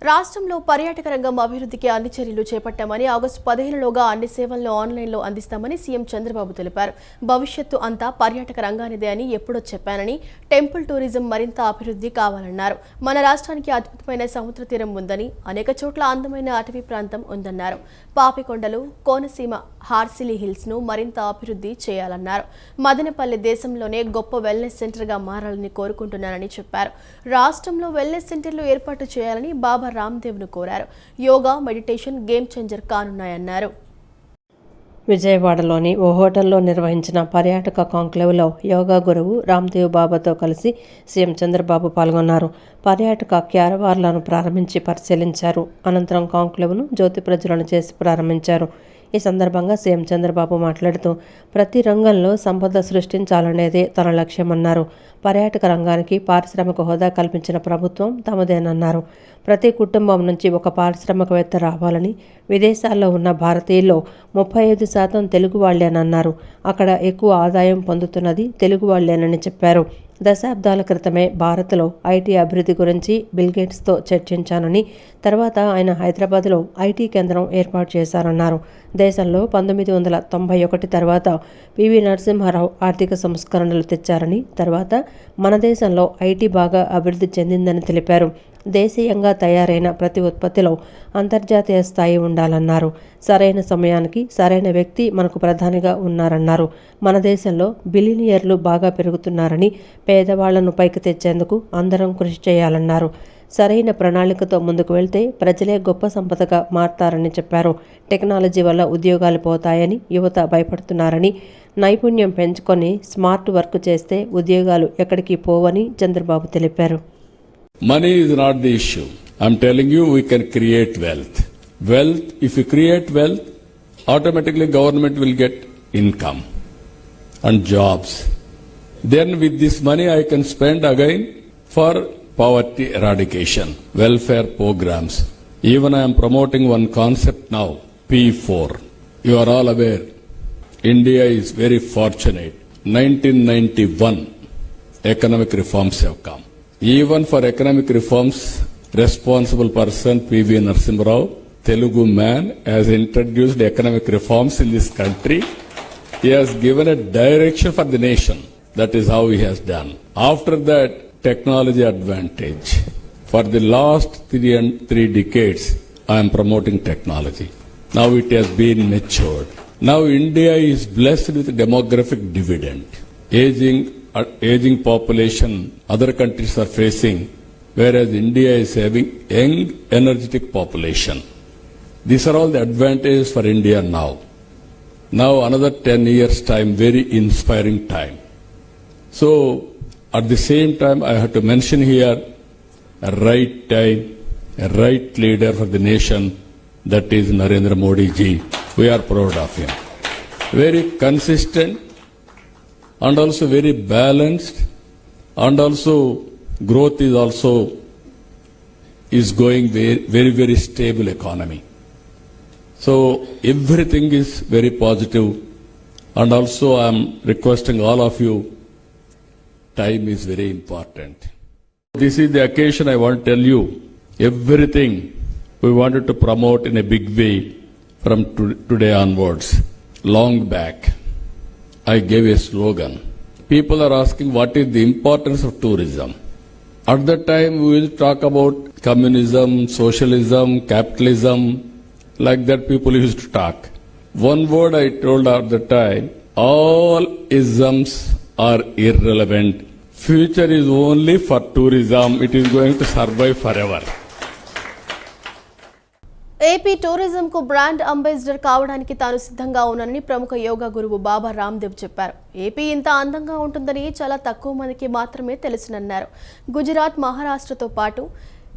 రాష్ట్రంలో పర్యాటక రంగం అభివృద్ధికి అన్ని చర్యలు చేపట్టామని ఆగస్టు 15లోగా అన్ని సేవలను ఆన్లైన్లో అందిస్తామని సీఎం చంద్రబాబు తెలిపారు. భవిష్యత్తు అంతా పర్యాటక రంగానిదే అని ఎప్పుడో చెప్పానని, టెంపుల్ టూరిజం మరింత అభివృద్ధి కావాలన్నారు. మన రాష్ట్రానికి అద్భుతమైన సముద్ర తీరం ఉందని, అనేక చోట్ల అందమైన అటవీ ప్రాంతం ఉందన్నారు. పాపికొండలు, కోనసీమ హార్సిలీ హిల్స్ ను మరింత అభివృద్ధి చేయాలన్నారు. మదనపల్లి దేశంలోనే గొప్ప వెల్నెస్ సెంటర్ గా మారాలని కోరుకుంటున్నానని చెప్పారు. రాష్ట్రంలో వెల్నెస్ సెంటర్లు ఏర్పాటు చేయాలని బాబా రామ్దేవ్ ను కోరారు. యోగా, మెడిటేషన్ గేమ్ చేంజర్ కానున్నాయన్నారు. విజయవాడలోని ఓ హోటల్లో నిర్వహించిన పర్యాటక కాంక్లేవ్లో యోగా గురువు రామ్దేవ్ బాబాతో కలిసి సీఎం చంద్రబాబు పాల్గొన్నారు. పర్యాటక క్యారవాన్లను ప్రారంభించి పరిశీలించారు. అనంతరం కాంక్లేవ్ను జ్యోతి ప్రజ్వలన చేసి ప్రారంభించారు. ఈ సందర్భంగా సీఎం చంద్రబాబు మాట్లాడుతూ ప్రతి రంగంలో సంపద సృష్టించాలనేదే తన లక్ష్యమన్నారు. పర్యాటక రంగానికి పారిశ్రామిక హోదా కల్పించిన ప్రభుత్వం తమదేనన్నారు. ప్రతి కుటుంబం నుంచి ఒక పారిశ్రామికవేత్త రావాలని, విదేశాల్లో ఉన్న భారతీయుల్లో 35% తెలుగు వాళ్లేనన్నారు. అక్కడ ఎక్కువ ఆదాయం పొందుతున్నది తెలుగు వాళ్లేనని చెప్పారు. దశాబ్దాల క్రితమే భారత్లో ఐటీ అభివృద్ధి గురించి బిల్గేట్స్తో చర్చించానని, తర్వాత ఆయన హైదరాబాద్లో ఐటీ కేంద్రం ఏర్పాటు చేశారన్నారు. దేశంలో 1991 తర్వాత పివి నరసింహారావు ఆర్థిక సంస్కరణలు తెచ్చారని, తర్వాత మన దేశంలో ఐటీ బాగా అభివృద్ధి చెందిందని తెలిపారు. దేశీయంగా తయారైన ప్రతి ఉత్పత్తిలో అంతర్జాతీయ స్థాయి ఉండాలన్నారు. సరైన సమయానికి సరైన వ్యక్తి మనకు ప్రధానిగా ఉన్నారన్నారు. మన దేశంలో బిలియనియర్లు బాగా పెరుగుతున్నారని, పేదవాళ్లను పైకి తెచ్చేందుకు అందరం కృషి చేయాలన్నారు. సరైన ప్రణాళికతో ముందుకు వెళ్తే ప్రజలే గొప్ప సంపదగా మారతారని చెప్పారు. టెక్నాలజీ వల్ల ఉద్యోగాలు పోతాయని యువత భయపడుతున్నారని, నైపుణ్యం పెంచుకొని స్మార్ట్ వర్క్ చేస్తే ఉద్యోగాలు ఎక్కడికి పోవని చంద్రబాబు తెలిపారు. Money is not the issue. I'm telling you, we can create wealth. If you create wealth, automatically government will get income and jobs. Then with this money I can spend again for poverty eradication, welfare programs. Even I am promoting one concept now, P4. You are all aware, India is very fortunate. 1991 economic reforms have come. Even for economic reforms, responsible person P.V. Narasimha Rao, Telugu man, has introduced economic reforms in this country. He has given a direction for the nation. That is how he has done. After that, technology advantage. For the last three decades, I am promoting technology. Now it has been matured. Now India is blessed with demographic dividend. Aging population other countries are facing, whereas India is having young, energetic population. These are all the advantages for India now. Now another 10 years time, very inspiring time. So at the same time, I have to mention here a right time, a right leader for the nation, that is Narendra Modi ji. We are proud of him. Very consistent and also very balanced, and also growth is going very, very stable economy. So everything is very positive, and also I am requesting all of you, time is very important. This is the occasion I want to tell you, everything we wanted to promote in a big way from today onwards. Long back, I gave a slogan. People are asking what is the importance of tourism. At that time we will talk about communism, socialism, capitalism, like that people used to talk. One word I told at the time, all isms are irrelevant. Future is only for tourism. It is going to survive forever. AP tourism కు brand ambassador కావడానికి తాను సిద్ధంగా ఉన్నానని ప్రముఖ యోగా గురువు బాబా రామ్దేవ్ చెప్పారు. AP ఇంత అందంగా ఉంటుందని చాలా తక్కువ మందికి మాత్రమే తెలుసునన్నారు. గుజరాత్, మహారాష్ట్రతో పాటు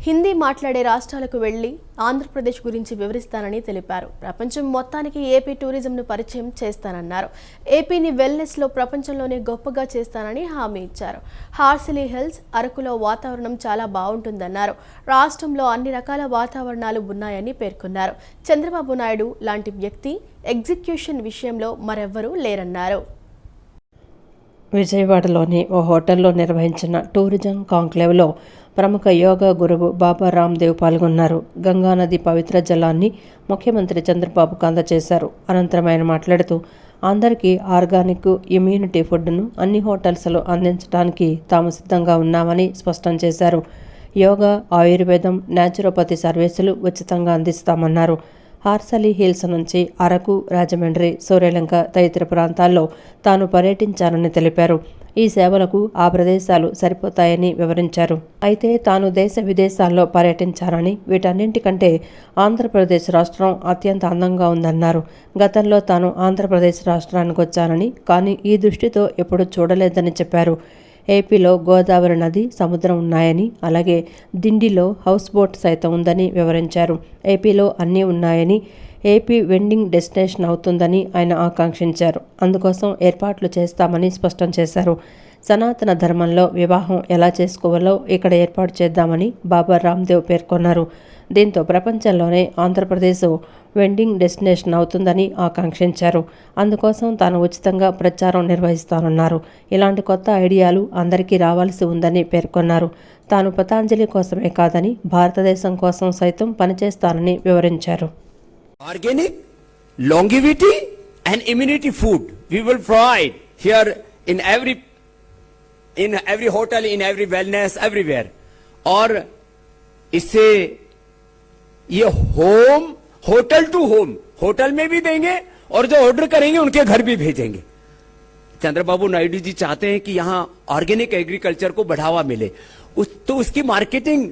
హిందీ మాట్లాడే రాష్ట్రాలకు వెళ్లి ఆంధ్రప్రదేశ్ గురించి వివరిస్తానని తెలిపారు. ప్రపంచం మొత్తానికి ఏపీ టూరిజంను పరిచయం చేస్తానన్నారు. ఏపీని వెల్నెస్లో ప్రపంచంలోనే గొప్పగా చేస్తానని హామీ ఇచ్చారు. హార్సిలీ హిల్స్, అరకులో వాతావరణం చాలా బాగుంటుందన్నారు. రాష్ట్రంలో అన్ని రకాల వాతావరణాలు ఉన్నాయని పేర్కొన్నారు. చంద్రబాబు నాయుడు లాంటి వ్యక్తి ఎగ్జిక్యూషన్ విషయంలో మరెవ్వరూ లేరన్నారు. విజయవాడలోని ఓ హోటల్లో నిర్వహించిన టూరిజం కాంక్లేవ్లో ప్రముఖ యోగా గురువు బాబా రామ్దేవ్ పాల్గొన్నారు. గంగానది పవిత్ర జలాన్ని ముఖ్యమంత్రి చంద్రబాబుకు అందజేశారు. అనంతరం ఆయన మాట్లాడుతూ అందరికీ ఆర్గానిక్ ఇమ్యూనిటీ ఫుడ్ను అన్ని హోటల్స్లో అందించడానికి తాము సిద్ధంగా ఉన్నామని స్పష్టం చేశారు. యోగా, ఆయుర్వేదం, న్యాచురోపతి సర్వీసులు ఉచితంగా అందిస్తామన్నారు. హార్సలీ హిల్స్ నుంచి అరకు, రాజమండ్రి, సూర్యలంక తదితర ప్రాంతాల్లో తాను పర్యటించానని తెలిపారు. ఈ సేవలకు ఆ ప్రదేశాలు సరిపోతాయని వివరించారు. అయితే తాను దేశ విదేశాల్లో పర్యటించానని, వీటన్నింటికంటే ఆంధ్రప్రదేశ్ రాష్ట్రం అత్యంత అందంగా ఉందన్నారు. గతంలో తాను ఆంధ్రప్రదేశ్ రాష్ట్రానికి వచ్చానని, కానీ ఈ దృష్టితో ఎప్పుడూ చూడలేదని చెప్పారు. ఏపీలో గోదావరి నది, సముద్రం ఉన్నాయని, అలాగే దిండిలో హౌస్ బోట్ సైతం ఉందని వివరించారు. ఏపీలో అన్నీ ఉన్నాయని, ఏపీ వెండింగ్ డెస్టినేషన్ అవుతుందని ఆయన ఆకాంక్షించారు. అందుకోసం ఏర్పాట్లు చేస్తామని స్పష్టం చేశారు. సనాతన ధర్మంలో వివాహం ఎలా చేసుకోవాలో ఇక్కడ ఏర్పాటు చేద్దామని బాబా రామ్దేవ్ పేర్కొన్నారు. దీంతో ప్రపంచంలోనే ఆంధ్రప్రదేశ్ వెండింగ్ డెస్టినేషన్ అవుతుందని ఆకాంక్షించారు. అందుకోసం తాను ఉచితంగా ప్రచారం నిర్వహిస్తానన్నారు. ఇలాంటి కొత్త ఐడియాలు అందరికీ రావాల్సి ఉందని పేర్కొన్నారు. తాను పతాంజలి కోసమే కాదని భారతదేశం కోసం సైతం పనిచేస్తానని వివరించారు. Organic, longevity and immunity food we will provide here in every hotel, in every wellness, everywhere. और इससे ये होटल टू होम, होटल में भी देंगे और जो ऑर्डर करेंगे उनके घर भी भेजेंगे. चंद्रबाबू नायडू जी चाहते हैं कि यहाँ ऑर्गेनिक एग्रीकल्चर को बढ़ावा मिले. तो उसकी मार्केटिंग,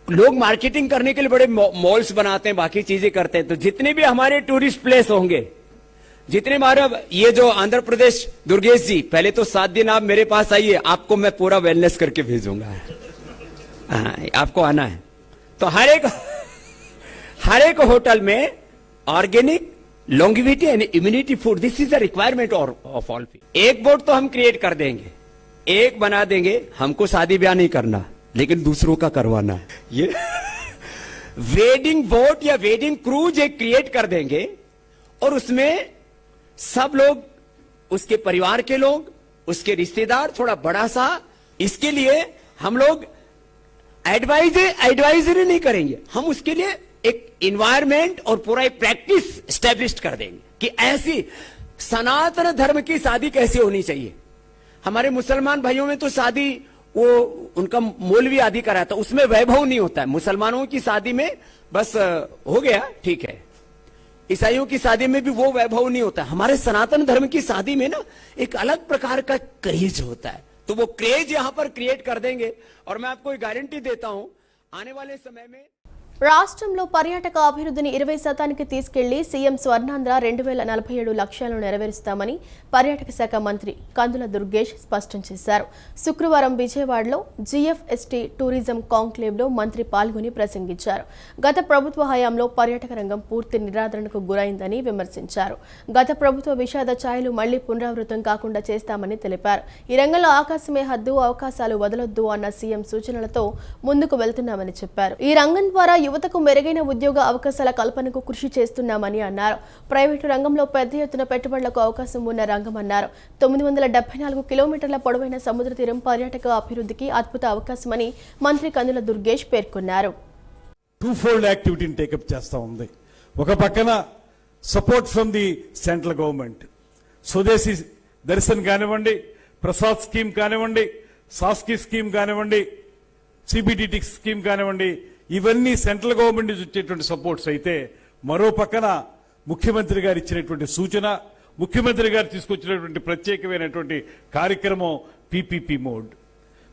लोग मार्केटिंग करने के लिए बड़े मॉल्स बनाते हैं, बाकी चीजें करते हैं. तो जितने भी हमारे टूरिस्ट प्लेस होंगे, जितने हमारे, ये जो आंध्र प्रदेश, दुर्गेश जी पहले तो 7 दिन आप मेरे पास आइए, आपको मैं पूरा वेलनेस करके भेजूंगा. आपको आना है तो हर एक होटल में organic, longevity and immunity food, this is the requirement of all people. एक बोर्ड तो हम क्रिएट कर देंगे, एक बना देंगे. हमको शादी ब्याह नहीं करना, लेकिन दूसरों का करवाना है. ये वेडिंग बोट या वेडिंग क्रूज एक क्रिएट कर देंगे और उसमें सब लोग, उसके परिवार के लोग, उसके रिश्तेदार, थोड़ा बड़ा सा. इसके लिए हम लोग एडवाइजरी नहीं करेंगे, हम उसके लिए एक इन्वायरमेंट और पूरा एक प्रैक्टिस स्टैब्लिश कर देंगे कि ऐसी सनातन धर्म की शादी कैसे होनी चाहिए. हमारे मुसलमान भाइयों में तो शादी वो उनका मौलवी आदि कराया था, उसमें वैभव नहीं होता है. मुसलमानों की शादी में बस हो गया, ठीक है. ईसाइयों की शादी में भी वो वैभव नहीं होता. हमारे सनातन धर्म की शादी में ना एक अलग प्रकार का क्रेज होता है. तो वो क्रेज यहां पर क्रिएट कर देंगे और मैं आपको एक गारंटी देता हूं, आने वाले समय में రాష్ట్రంలో పర్యాటక అభివృద్ధిని 20% తీసుకెళ్లి సీఎం స్వర్ణాంధ్ర 2047 లక్ష్యాలను నెరవేరుస్తామని పర్యాటక శాఖ మంత్రి కందుల దుర్గేష్ స్పష్టం చేశారు. శుక్రవారం విజయవాడలో జీఎఫ్ఎస్టీ టూరిజం కాంక్లేవ్లో మంత్రి పాల్గొని ప్రసంగించారు. గత ప్రభుత్వ హయాంలో పర్యాటక రంగం పూర్తి నిరాదరణకు గురైందని విమర్శించారు. గత ప్రభుత్వ విషాద ఛాయలు మళ్లీ పునరావృతం కాకుండా చేస్తామని తెలిపారు. ఈ రంగంలో ఆకాశమే హద్దు, అవకాశాలు వదలొద్దు అన్న సీఎం సూచనలతో ముందుకు వెళ్తున్నామని చెప్పారు. ఈ రంగం ద్వారా యువతకు మెరుగైన ఉద్యోగ అవకాశాల కల్పనకు కృషి చేస్తున్నామని అన్నారు. ప్రైవేటు రంగంలో పెద్ద ఎత్తున పెట్టుబడులకు అవకాశం ఉన్న రంగమన్నారు. 974 కిలోమీటర్ల పొడవైన సముద్ర తీరం పర్యాటక అభివృద్ధికి అద్భుత అవకాశమని మంత్రి కందుల దుర్గేష్ పేర్కొన్నారు. టూఫోల్డ్ యాక్టివిటీని టేకప్ చేస్తా ఉంది. ఒక పక్కన support from the central government, స్వదేశీ దర్శన్ కానివ్వండి, ప్రసాద్ స్కీమ్ కానివ్వండి, సాస్కీ స్కీమ్ కానివ్వండి, సిబిడిటి స్కీమ్ కానివ్వండి, ఇవన్నీ సెంట్రల్ గవర్నమెంట్ నుంచి వచ్చేటువంటి సపోర్ట్స్ అయితే, మరో పక్కన ముఖ్యమంత్రి గారు ఇచ్చినటువంటి సూచన, ముఖ్యమంత్రి గారు తీసుకొచ్చినటువంటి ప్రత్యేకమైనటువంటి కార్యక్రమం PPP mode,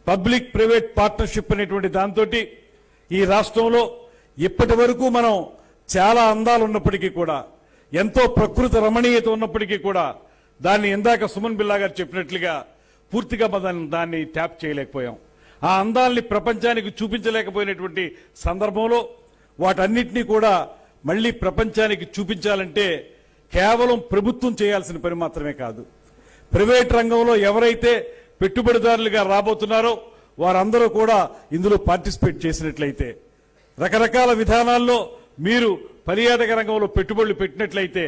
public private partnership అనేటువంటి దాంతో ఈ రాష్ట్రంలో ఇప్పటి వరకు మనం చాలా అందాలు ఉన్నప్పటికీ కూడా, ఎంతో ప్రకృతి రమణీయత ఉన్నప్పటికీ కూడా దాన్ని ఇందాక సుమన్ బిల్లా గారు చెప్పినట్లుగా పూర్తిగా దాన్ని ట్యాప్ చేయలేకపోయాం. ఆ అందాల్ని ప్రపంచానికి చూపించలేకపోయినటువంటి సందర్భంలో వాటన్నిటినీ కూడా మళ్లీ ప్రపంచానికి చూపించాలంటే కేవలం ప్రభుత్వం చేయాల్సిన పని మాత్రమే కాదు, ప్రైవేట్ రంగంలో ఎవరైతే పెట్టుబడిదారులుగా రాబోతున్నారో వారందరూ కూడా ఇందులో పార్టిసిపేట్ చేసినట్లయితే, రకరకాల విధానాల్లో మీరు పర్యాటక రంగంలో పెట్టుబడులు పెట్టినట్లయితే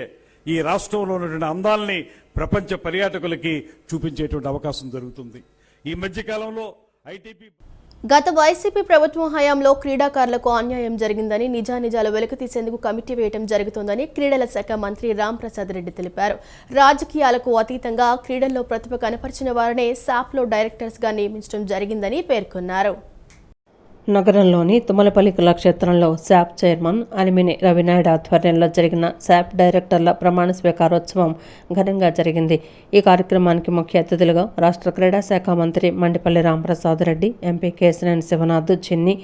ఈ రాష్ట్రంలో ఉన్నటువంటి అందాలని ప్రపంచ పర్యాటకులకి చూపించేటువంటి అవకాశం జరుగుతుంది. ఈ మధ్యకాలంలో గత వైసీపీ ప్రభుత్వం హయాంలో క్రీడాకారులకు అన్యాయం జరిగిందని నిజానిజాలు వెలుగుతీసేందుకు కమిటీ వేయడం జరుగుతోందని క్రీడల శాఖ మంత్రి రాంప్రసాద్ రెడ్డి తెలిపారు. రాజకీయాలకు అతీతంగా క్రీడల్లో ప్రతిభ కనపరిచిన వారినే శాప్లో డైరెక్టర్స్గా నియమించడం జరిగిందని పేర్కొన్నారు. నగరంలోని తుమ్మలపల్లి కళాక్షేత్రంలో శాప్ చైర్మన్ అలిమిని రవినాయుడు ఆధ్వర్యంలో జరిగిన శాప్ డైరెక్టర్ల ప్రమాణ స్వీకారోత్సవం ఘనంగా జరిగింది. ఈ కార్యక్రమానికి ముఖ్య అతిథులుగా రాష్ట్ర క్రీడా శాఖ మంత్రి మండిపల్లి రాంప్రసాద్ రెడ్డి, ఎంపీ కేశినేని శివనాథ్, చిన్ని,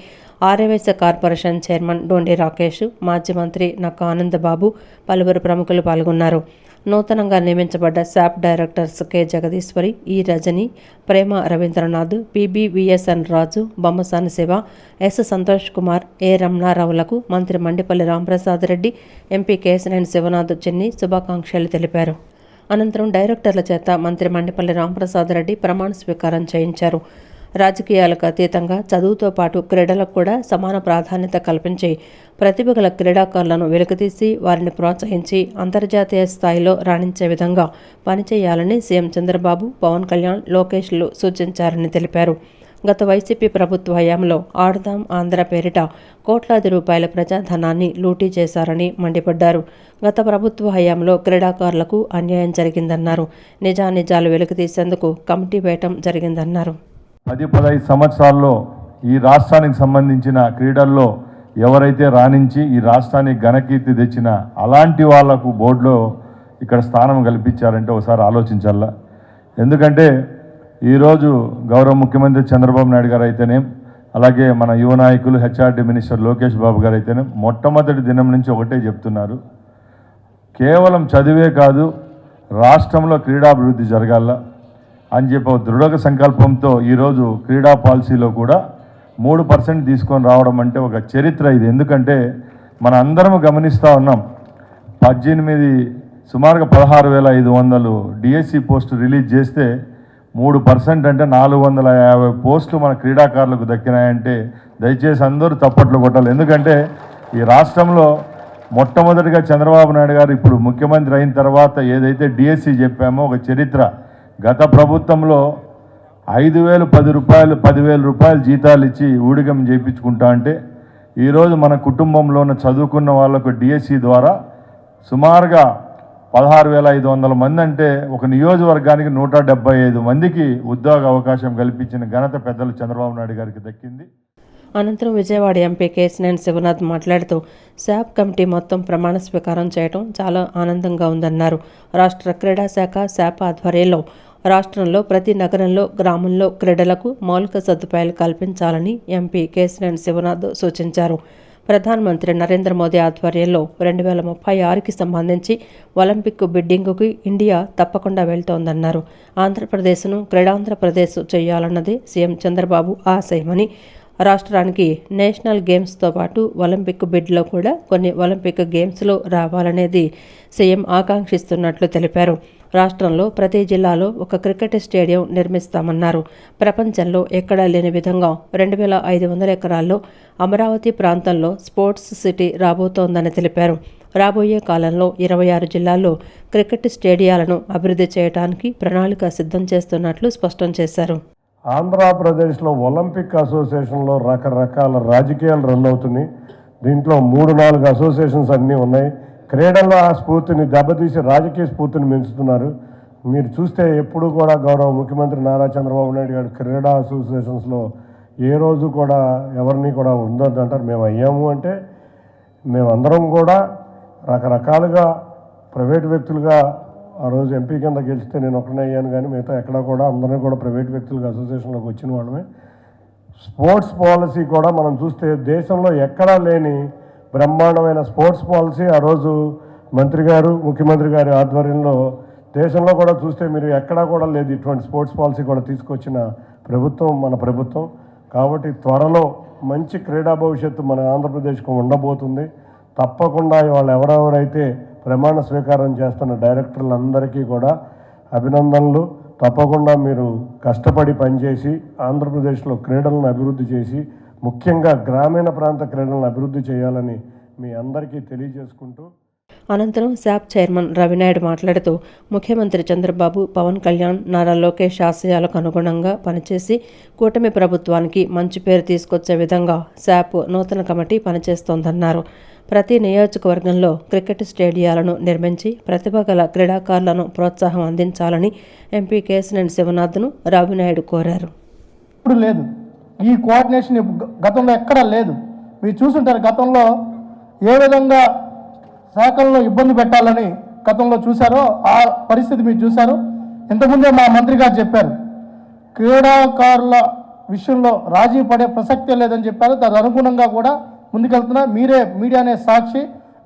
ఆర్యవైశ్య కార్పొరేషన్ చైర్మన్ డోండి రాకేష్, మాజీ మంత్రి నక్కా ఆనందబాబు, పలువురు ప్రముఖులు పాల్గొన్నారు. నూతనంగా నియమించబడ్డ శాప్ డైరెక్టర్స్ కె జగదీశ్వరి, ఈ రజని, ప్రేమ రవీంద్రనాథ్, పిబివిఎస్ఎన్ రాజు, బొమ్మసాని శివ, ఎస్ సంతోష్ కుమార్, ఏ రమణారావులకు మంత్రి మండిపల్లి రాంప్రసాద్ రెడ్డి, ఎంపీ కేశినేని శివనాథ్, చిన్ని శుభాకాంక్షలు తెలిపారు. అనంతరం డైరెక్టర్ల చేత మంత్రి మండిపల్లి రాంప్రసాద్ రెడ్డి ప్రమాణ స్వీకారం చేయించారు. రాజకీయాలకు అతీతంగా చదువుతో పాటు క్రీడలకు కూడా సమాన ప్రాధాన్యత కల్పించి ప్రతిభ గల క్రీడాకారులను వెలికితీసి వారిని ప్రోత్సహించి అంతర్జాతీయ స్థాయిలో రాణించే విధంగా పనిచేయాలని సీఎం చంద్రబాబు, పవన్ కళ్యాణ్, లోకేష్లు సూచించారని తెలిపారు. గత వైసీపీ ప్రభుత్వ హయాంలో ఆడదాం ఆంధ్ర పేరిట కోట్లాది రూపాయల ప్రజాధనాన్ని లూటీ చేశారని మండిపడ్డారు. గత ప్రభుత్వ హయాంలో క్రీడాకారులకు అన్యాయం జరిగిందన్నారు. నిజానిజాలు వెలికితీసేందుకు కమిటీ వేయటం జరిగిందన్నారు. 10-15 సంవత్సరాల్లో ఈ రాష్ట్రానికి సంబంధించిన క్రీడల్లో ఎవరైతే రాణించి ఈ రాష్ట్రానికి ఘనకీర్తి తెచ్చిన అలాంటి వాళ్లకు బోర్డులో ఇక్కడ స్థానం కల్పించారంటే ఒకసారి ఆలోచించాలా. ఎందుకంటే ఈరోజు గౌరవ ముఖ్యమంత్రి చంద్రబాబు నాయుడు గారు అయితేనే, అలాగే మన యువ నాయకులు హెచ్ఆర్డి మినిస్టర్ లోకేష్ బాబు గారు అయితేనే మొట్టమొదటి దినం నుంచి ఒకటే చెప్తున్నారు, కేవలం చదివే కాదు రాష్ట్రంలో క్రీడాభివృద్ధి జరగాల అని చెప్పి దృఢ సంకల్పంతో ఈరోజు క్రీడా పాలసీలో కూడా 3% తీసుకొని రావడం అంటే ఒక చరిత్ర ఇది. ఎందుకంటే మన అందరం గమనిస్తూ ఉన్నాం, సుమారుగా 16,500 డిఎస్సి పోస్టు రిలీజ్ చేస్తే 3% అంటే 450 పోస్టులు మన క్రీడాకారులకు దక్కినాయంటే దయచేసి అందరూ చప్పట్లు కొట్టాలి. ఎందుకంటే ఈ రాష్ట్రంలో మొట్టమొదటిగా చంద్రబాబు నాయుడు గారు ఇప్పుడు ముఖ్యమంత్రి అయిన తర్వాత ఏదైతే డిఎస్సి చెప్పామో ఒక చరిత్ర. గత ప్రభుత్వంలో 5,000, 10,000 రూపాయలు జీతాలు ఇచ్చి ఊడిగం చేయించుకుంటా అంటే ఈరోజు మన కుటుంబంలో ఉన్న చదువుకున్న వాళ్ళకు డిఎస్సి ద్వారా సుమారుగా 16,500 మంది అంటే ఒక నియోజకవర్గానికి 175 మందికి ఉద్యోగ అవకాశం కల్పించిన ఘనత పెద్దలు చంద్రబాబు నాయుడు గారికి దక్కింది. అనంతరం విజయవాడ ఎంపీ కేశినేని శివనాథ్ మాట్లాడుతూ శాప్ కమిటీ మొత్తం ప్రమాణ స్వీకారం చేయడం చాలా ఆనందంగా ఉందన్నారు. రాష్ట్ర క్రీడా శాఖ శాప్ ఆధ్వర్యంలో రాష్ట్రంలో ప్రతి నగరంలో, గ్రామంలో క్రీడలకు మౌలిక సదుపాయాలు కల్పించాలని ఎంపీ కేశినేని శివనాథ్ సూచించారు. ప్రధానమంత్రి నరేంద్ర మోదీ ఆధ్వర్యంలో 2036కి సంబంధించి ఒలింపిక్ బిడ్డింగుకి ఇండియా తప్పకుండా వెళ్తోందన్నారు. ఆంధ్రప్రదేశ్ను క్రీడాంధ్రప్రదేశ్ చేయాలన్నది సీఎం చంద్రబాబు ఆశయమని, రాష్ట్రానికి నేషనల్ గేమ్స్తో పాటు ఒలింపిక్ బిడ్లో కూడా కొన్ని ఒలింపిక్ గేమ్స్లో రావాలనేది సీఎం ఆకాంక్షిస్తున్నట్లు తెలిపారు. రాష్ట్రంలో ప్రతి జిల్లాలో ఒక క్రికెట్ స్టేడియం నిర్మిస్తామన్నారు. ప్రపంచంలో ఎక్కడా లేని విధంగా 2,500 ఎకరాల్లో అమరావతి ప్రాంతంలో స్పోర్ట్స్ సిటీ రాబోతోందని తెలిపారు. రాబోయే కాలంలో 26 జిల్లాల్లో క్రికెట్ స్టేడియాలను అభివృద్ధి చేయడానికి ప్రణాళిక సిద్ధం చేస్తున్నట్లు స్పష్టం చేశారు. ఆంధ్రప్రదేశ్లో ఒలింపిక్ అసోసియేషన్లో రకరకాల రాజకీయాలు రన్ అవుతున్నాయి. దీంట్లో 3-4 అసోసియేషన్స్ అన్నీ ఉన్నాయి. క్రీడల్లో ఆ స్ఫూర్తిని దెబ్బతీసి రాజకీయ స్ఫూర్తిని పెంచుతున్నారు. మీరు చూస్తే ఎప్పుడు కూడా గౌరవ ముఖ్యమంత్రి నారా చంద్రబాబు నాయుడు గారు క్రీడా అసోసియేషన్స్లో ఏ రోజు కూడా ఎవరిని కూడా ఉందంటారు. మేము అయ్యాము అంటే మేమందరం కూడా రకరకాలుగా ప్రైవేట్ వ్యక్తులుగా ఆ రోజు ఎంపీ కింద గెలిస్తే నేను ఒక్కనే అయ్యాను, కానీ మిగతా ఎక్కడా కూడా అందరినీ కూడా ప్రైవేట్ వ్యక్తులుగా అసోసియేషన్లోకి వచ్చిన వాళ్ళమే. స్పోర్ట్స్ పాలసీ కూడా మనం చూస్తే దేశంలో ఎక్కడా లేని బ్రహ్మాండమైన స్పోర్ట్స్ పాలసీ ఆ రోజు మంత్రి గారు, ముఖ్యమంత్రి గారి ఆధ్వర్యంలో దేశంలో కూడా చూస్తే మీరు ఎక్కడా కూడా లేదు. ఇటువంటి స్పోర్ట్స్ పాలసీ కూడా తీసుకొచ్చిన ప్రభుత్వం మన ప్రభుత్వం. కాబట్టి త్వరలో మంచి క్రీడా భవిష్యత్తు మన ఆంధ్రప్రదేశ్కు ఉండబోతుంది. తప్పకుండా వాళ్ళు ఎవరెవరైతే ప్రమాణ స్వీకారం చేస్తున్న డైరెక్టర్లందరికీ కూడా అభినందనలు. తప్పకుండా మీరు కష్టపడి పనిచేసి ఆంధ్రప్రదేశ్లో క్రీడలను అభివృద్ధి చేసి ముఖ్యంగా గ్రామీణ ప్రాంత క్రీడలను అభివృద్ధి చేయాలని మీ అందరికీ తెలియజేసుకుంటూ అనంతరం శాప్ చైర్మన్ రవినాయుడు మాట్లాడుతూ ముఖ్యమంత్రి చంద్రబాబు, పవన్ కళ్యాణ్, నారా లోకేష్ ఆశయాలకు అనుగుణంగా పనిచేసి కూటమి ప్రభుత్వానికి మంచి పేరు తీసుకొచ్చే విధంగా శాప్ నూతన కమిటీ పనిచేస్తోందన్నారు. ప్రతి నియోజకవర్గంలో క్రికెట్ స్టేడియాలను నిర్మించి ప్రతిభ గల క్రీడాకారులను ప్రోత్సాహం అందించాలని ఎంపీ కేశినేని శివనాథ్ను రవినాయుడు కోరారు. ఇప్పుడు లేదు, ఈ కోఆర్డినేషన్ గతంలో ఎక్కడా లేదు. మీరు చూసుంటారు, గతంలో ఏ విధంగా శాఖల్లో ఇబ్బంది పెట్టాలని గతంలో చూశారో ఆ పరిస్థితి మీరు చూశారు. ఇంతకుముందే మా మంత్రి గారు చెప్పారు, క్రీడాకారుల విషయంలో రాజీ పడే ప్రసక్తే లేదని చెప్పారు. దాని అనుగుణంగా కూడా ముందుకెళ్తున్నా. మీరే మీడియానే సాక్షి.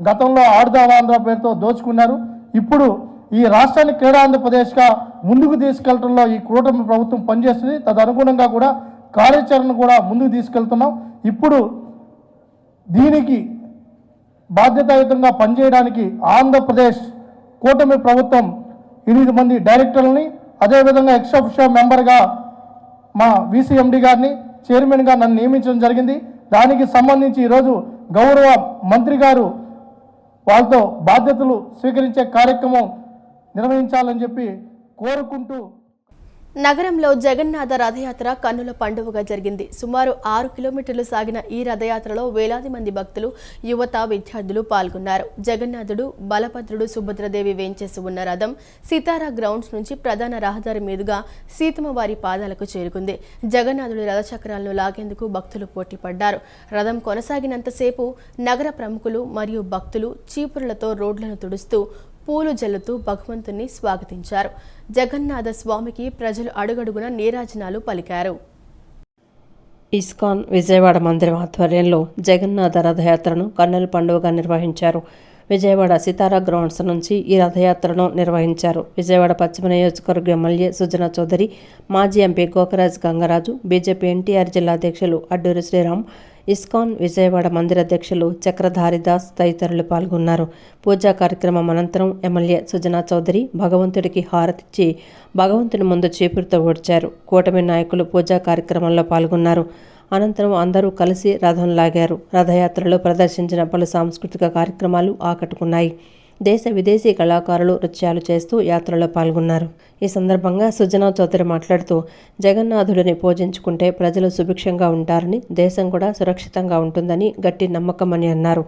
గతంలో ఆడుదాం ఆంధ్ర పేరుతో దోచుకున్నారు. ఇప్పుడు ఈ రాష్ట్రాన్ని క్రీడా ఆంధ్రప్రదేశ్గా ముందుకు తీసుకెళ్లడంలో ఈ కూటమి ప్రభుత్వం పనిచేస్తుంది. తదనుగుణంగా కూడా కార్యాచరణ కూడా ముందుకు తీసుకెళ్తున్నాం. ఇప్పుడు దీనికి బాధ్యతాయుతంగా పనిచేయడానికి ఆంధ్రప్రదేశ్ కూటమి ప్రభుత్వం 8 మంది డైరెక్టర్లని, అదేవిధంగా ఎక్స్ ఆఫీషియో మెంబర్గా మా VCMD గారిని, చైర్మన్గా నన్ను నియమించడం జరిగింది. దానికి సంబంధించి ఈరోజు గౌరవ మంత్రి గారు వాళ్ళతో బాధ్యతలు స్వీకరించే కార్యక్రమం నిర్వహించాలని చెప్పి కోరుకుంటూ నగరంలో జగన్నాథ రథయాత్ర కన్నుల పండువగా జరిగింది. సుమారు 6 కిలోమీటర్లు సాగిన ఈ రథయాత్రలో వేలాది మంది భక్తులు, యువత, విద్యార్థులు పాల్గొన్నారు. జగన్నాథుడు, బలభద్రుడు, సుభద్రదేవి వేంచేసి ఉన్న రథం సితారా గ్రౌండ్స్ నుంచి ప్రధాన రహదారి మీదుగా సీతమ్మవారి పాదాలకు చేరుకుంది. జగన్నాథుడి రథచక్రాలను లాగేందుకు భక్తులు పోటీ పడ్డారు. రథం కొనసాగినంతసేపు నగర ప్రముఖులు మరియు భక్తులు చీపురులతో రోడ్లను తుడుస్తూ, పూలు జల్లుతూ భగవంతుని స్వాగతించారు. జగన్నాథ స్వామికి ప్రజలు అడుగడుగున నీరాజనాలు పలికారు. ఇస్కాన్ విజయవాడ మందిరం ఆధ్వర్యంలో జగన్నాథ రథయాత్రను కన్నుల పండుగగా నిర్వహించారు. విజయవాడ సితారా గ్రౌండ్స్ నుంచి ఈ రథయాత్రను నిర్వహించారు. విజయవాడ పశ్చిమ నియోజకవర్గ ఎమ్మెల్యే సుజనా చౌదరి, మాజీ ఎంపీ గోకరాజ్ గంగరాజు, బీజేపీ ఎన్టీఆర్ జిల్లా అధ్యక్షులు అడ్డూరి శ్రీరామ్, ఇస్కాన్ విజయవాడ మందిర అధ్యక్షులు చక్రధారిదాస్ తదితరులు పాల్గొన్నారు. పూజా కార్యక్రమం అనంతరం ఎమ్మెల్యే సుజనా చౌదరి భగవంతుడికి హారతిచ్చి భగవంతుని ముందు చీపురుతో ఊడ్చారు. కూటమి నాయకులు పూజా కార్యక్రమంలో పాల్గొన్నారు. అనంతరం అందరూ కలిసి రథం లాగారు. రథయాత్రలో ప్రదర్శించిన పలు సాంస్కృతిక కార్యక్రమాలు ఆకట్టుకున్నాయి. దేశ విదేశీ కళాకారులు నృత్యాలు చేస్తూ యాత్రలో పాల్గొన్నారు. ఈ సందర్భంగా సుజనా చౌదరి మాట్లాడుతూ, జగన్నాథుడిని పూజించుకుంటే ప్రజలు సుభిక్షంగా ఉంటారని, దేశం కూడా సురక్షితంగా ఉంటుందని గట్టి నమ్మకమని అన్నారు.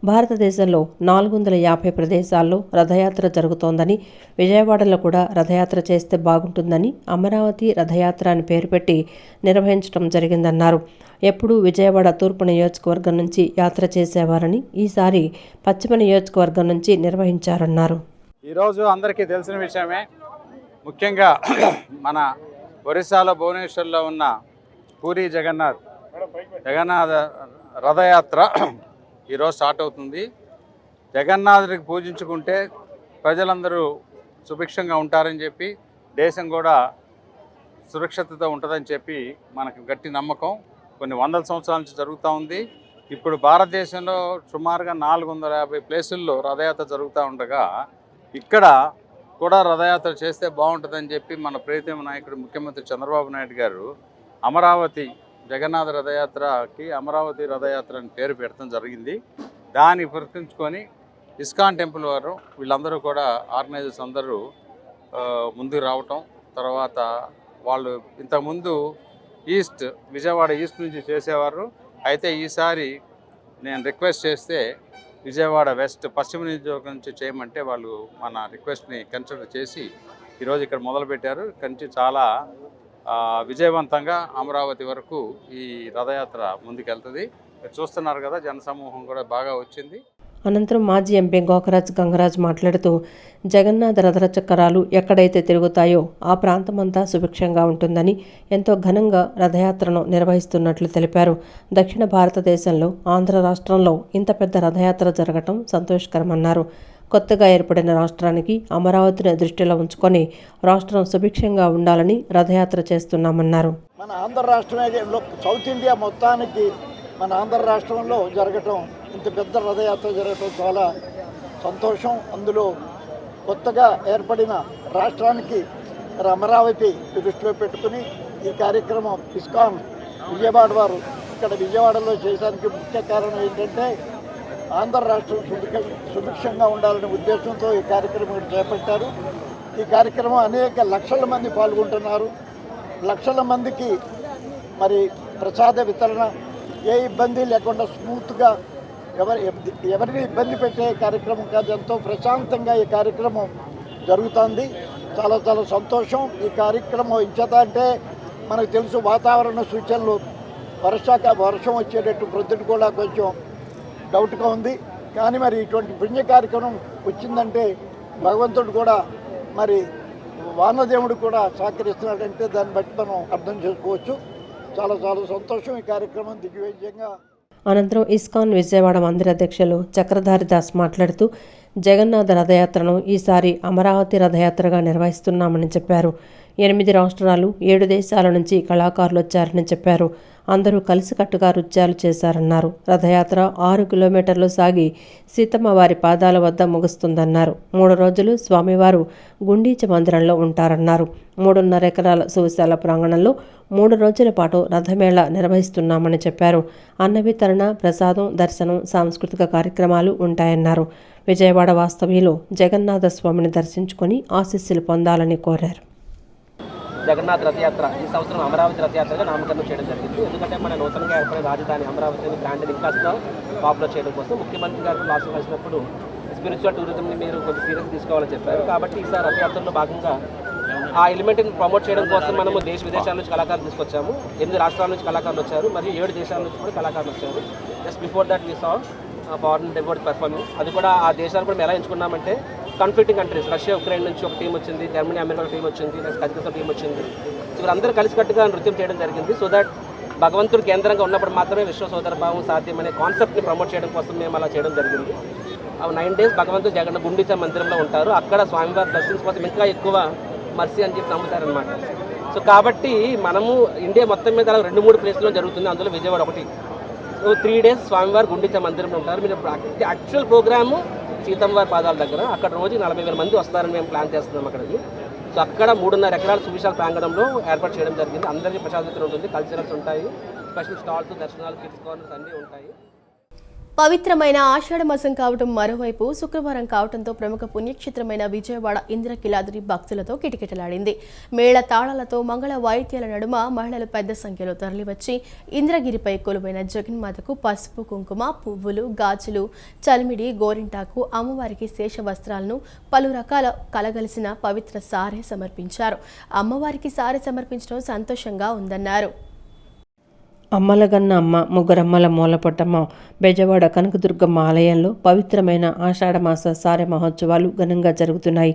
భారతదేశంలో 450 ప్రదేశాల్లో రథయాత్ర జరుగుతోందని, విజయవాడలో కూడా రథయాత్ర చేస్తే బాగుంటుందని అమరావతి రథయాత్ర అని పేరు పెట్టి నిర్వహించడం జరిగిందన్నారు. ఎప్పుడూ విజయవాడ తూర్పు నియోజకవర్గం నుంచి యాత్ర చేసేవారని, ఈసారి పశ్చిమ నియోజకవర్గం నుంచి నిర్వహించారన్నారు. ఈరోజు అందరికీ తెలిసిన విషయమే, ముఖ్యంగా మన ఒరిస్సాలో భువనేశ్వర్లో ఉన్న పూరి జగన్నాథ రథయాత్ర ఈరోజు స్టార్ట్ అవుతుంది. జగన్నాథుడికి పూజించుకుంటే ప్రజలందరూ సుభిక్షంగా ఉంటారని చెప్పి, దేశం కూడా సురక్షితతో ఉంటుందని చెప్పి మనకు గట్టి నమ్మకం. కొన్ని వందల సంవత్సరాల నుంచి జరుగుతూ ఉంది. ఇప్పుడు భారతదేశంలో సుమారుగా 450 ప్లేసుల్లో రథయాత్ర జరుగుతూ ఉండగా ఇక్కడ కూడా రథయాత్ర చేస్తే బాగుంటుందని చెప్పి మన ప్రియతమ నాయకుడు ముఖ్యమంత్రి చంద్రబాబు నాయుడు గారు అమరావతి జగన్నాథ రథయాత్రకి అమరావతి రథయాత్ర అని పేరు పెట్టడం జరిగింది. దాన్ని గుర్తుంచుకొని ఇస్కాన్ టెంపుల్ వారు వీళ్ళందరూ కూడా ఆర్గనైజర్స్ అందరూ ముందుకు రావటం, తర్వాత వాళ్ళు ఇంతకుముందు విజయవాడ ఈస్ట్ నుంచి చేసేవారు. అయితే ఈసారి నేను రిక్వెస్ట్ చేస్తే విజయవాడ వెస్ట్ పశ్చిమ నియోజకవర్గం నుంచి చేయమంటే వాళ్ళు మన రిక్వెస్ట్ని కన్సిడర్ చేసి ఈరోజు ఇక్కడ మొదలుపెట్టారు. ఇక్కడి నుంచి చాలా విజయవంతంగా అమరావతి వరకు ఈ రథయాత్ర ముందుకెళ్తుంది. చూస్తున్నారు కదా, జనసమూహం కూడా బాగా వచ్చింది. అనంతరం మాజీ ఎంపీ గోకరాజ్ గంగరాజు మాట్లాడుతూ, జగన్నాథ రథచక్రాలు ఎక్కడైతే తిరుగుతాయో ఆ ప్రాంతమంతా సుభిక్షంగా ఉంటుందని, ఎంతో ఘనంగా రథయాత్రను నిర్వహిస్తున్నట్లు తెలిపారు. దక్షిణ భారతదేశంలో ఆంధ్ర రాష్ట్రంలో ఇంత పెద్ద రథయాత్ర జరగటం సంతోషకరమన్నారు. కొత్తగా ఏర్పడిన రాష్ట్రానికి అమరావతిని దృష్టిలో ఉంచుకొని రాష్ట్రం సుభిక్షంగా ఉండాలని రథయాత్ర చేస్తున్నామన్నారు. మన ఆంధ్ర రాష్ట్రమే సౌత్ ఇండియా మొత్తానికి మన ఆంధ్ర రాష్ట్రంలో జరగటం, ఇంత పెద్ద రథయాత్ర జరగటం చాలా సంతోషం. అందులో కొత్తగా ఏర్పడిన రాష్ట్రానికి అమరావతి దృష్టిలో పెట్టుకుని ఈ కార్యక్రమం ఇస్కాన్ విజయవాడ వారు ఇక్కడ విజయవాడలో చేయడానికి ముఖ్య కారణం ఏంటంటే ఆంధ్ర రాష్ట్రం సుభిక్షంగా ఉండాలనే ఉద్దేశంతో ఈ కార్యక్రమం చేపట్టారు. ఈ కార్యక్రమం అనేక లక్షల మంది పాల్గొంటున్నారు. లక్షల మందికి మరి ప్రసాద వితరణ ఏ ఇబ్బంది లేకుండా స్మూత్గా ఎవరిని ఇబ్బంది పెట్టే కార్యక్రమం కాదు, ఎంతో ప్రశాంతంగా ఈ కార్యక్రమం జరుగుతుంది. చాలా చాలా సంతోషం. ఈ కార్యక్రమం ఇచ్చేత అంటే మనకు తెలుసు వాతావరణ సూచనలు వర్షం వచ్చేటట్టు ప్రొద్దుట కూడా కొంచెం డౌట్గా ఉంది. కానీ మరి ఇటువంటి పుణ్య కార్యక్రమం వచ్చిందంటే భగవంతుడు కూడా మరి వానదేవుడు కూడా సహకరిస్తున్నాడంటే దాన్ని బట్టి మనం అర్థం చేసుకోవచ్చు. చాలా చాలా సంతోషం. ఈ కార్యక్రమం దిగ్విజయంగా. అనంతరం ఇస్కాన్ విజయవాడ మందిర అధ్యక్షులు చక్రధారి దాస్ మాట్లాడుతూ జగన్నాథ రథయాత్రను ఈసారి అమరావతి రథయాత్రగా నిర్వహిస్తున్నామని చెప్పారు. 8 రాష్ట్రాలు 7 దేశాల నుంచి కళాకారులు వచ్చారని చెప్పారు. అందరూ కలిసికట్టుగా నృత్యాలు చేశారన్నారు. రథయాత్ర 6 కిలోమీటర్లు సాగి సీతమ్మ వారి పాదాల వద్ద ముగుస్తుందన్నారు. 3 రోజులు స్వామివారు గుండీచ మందిరంలో ఉంటారన్నారు. 3.5 ఎకరాల సువిశాల ప్రాంగణంలో 3 రోజుల పాటు రథమేళ నిర్వహిస్తున్నామని చెప్పారు. అన్న వితరణ, ప్రసాదం, దర్శనం, సాంస్కృతిక కార్యక్రమాలు ఉంటాయన్నారు. విజయవాడ వాస్తవ్యులు జగన్నాథ స్వామిని దర్శించుకొని ఆశీస్సులు పొందాలని కోరారు. జగన్నాథ్ రథయాత్ర ఈ సంవత్సరం అమరావతి రథయాత్రగా నామకరణం చేయడం జరిగింది. ఎందుకంటే మన నూతనంగా ఏర్పడిన రాజధాని అమరావతిని బ్రాండ్ ఇంకా పాపులర్ చేయడం కోసం ముఖ్యమంత్రి గారు లాస్ట్ కలిసినప్పుడు స్పిరిచువల్ టూరిజంని మీరు కొంచెం సీరియస్ తీసుకోవాలని చెప్పారు. కాబట్టి ఈసారి రథయాత్రలో భాగంగా ఆ ఎలిమెంట్ని ప్రమోట్ చేయడం కోసం మనము దేశ విదేశాల నుంచి కళాకారులు తీసుకొచ్చాము. 8 రాష్ట్రాల నుంచి కళాకారులు వచ్చారు, మరియు 7 దేశాల నుంచి కూడా కళాకారులు వచ్చారు. Just before that we saw foreign devote performing. అది కూడా ఆ దేశాలు కూడా మేము ఎలా ఎంచుకున్నామంటే కాన్ఫ్లిక్టింగ్ కంట్రీస్, రష్యా, ఉక్రెయిన్ నుంచి ఒక టీం వచ్చింది, జర్మనీ, అమెరికా టీం వచ్చింది, కజకిస్తాన్ టీం వచ్చింది. వీరందరూ కలిసికట్టుగా నృత్యం చేయడం జరిగింది. సో దట్ భగవంతుడు కేంద్రంగా ఉన్నప్పుడు మాత్రమే విశ్వ సోదర భావం సాధ్యమనే కాన్సెప్ట్ని ప్రమోట్ చేయడం కోసం మేము అలా చేయడం జరిగింది. 9 days భగవంతుడు జగన్ గుండీచ మందిరంలో ఉంటారు. అక్కడ స్వామివారి బ్లెస్సింగ్స్ కోసం ఇంకా ఎక్కువ మర్సీ అని చెప్పి నమ్ముతారనమాట. సో కాబట్టి మనము ఇండియా మొత్తం మీద అలా 2-3 ప్లేస్లో జరుగుతుంది, అందులో విజయవాడ ఒకటి. సో 3 days స్వామివారు గుండీచ మందిరంలో ఉంటారు. మీరు యాక్చువల్ ప్రోగ్రాము సీతమ్మవారి పాదాల దగ్గర, అక్కడ రోజు 40,000 మంది వస్తారని మేము ప్లాన్ చేస్తున్నాం అక్కడికి. సో అక్కడ 3.5 ఎకరాల సువిశాల ప్రాంగణంలో ఏర్పాటు చేయడం జరిగింది. అందరికీ ప్రసాదం ఉంటుంది, కల్చరల్స్ ఉంటాయి, స్పెషల్ స్టాల్స్, దర్శనాలు, కిడ్స్ కార్నర్స్ అన్నీ ఉంటాయి. పవిత్రమైన ఆషాఢమాసం కావటం మరోవైపు శుక్రవారం కావడంతో ప్రముఖ పుణ్యక్షేత్రమైన విజయవాడ ఇంద్రకీలాద్రి భక్తులతో కిటకిటలాడింది. మేళ తాళాలతో మంగళ వాయిద్యాల నడుమ మహిళలు పెద్ద సంఖ్యలో తరలివచ్చి ఇంద్రగిరిపై కొలువైన జగన్మాతకు పసుపు, కుంకుమ, పువ్వులు, గాజులు, చలిమిడి, గోరింటాకు, అమ్మవారికి శేష వస్త్రాలను, పలు రకాల కలగలిసిన పవిత్ర సారె సమర్పించారు. అమ్మవారికి సారె సమర్పించడం సంతోషంగా ఉందన్నారు. అమ్మలగన్న అమ్మ, ముగ్గురమ్మల మూలపొట్టమ్మ బెజవాడ కనకదుర్గమ్మ ఆలయంలో పవిత్రమైన ఆషాఢమాస సారె మహోత్సవాలు ఘనంగా జరుగుతున్నాయి.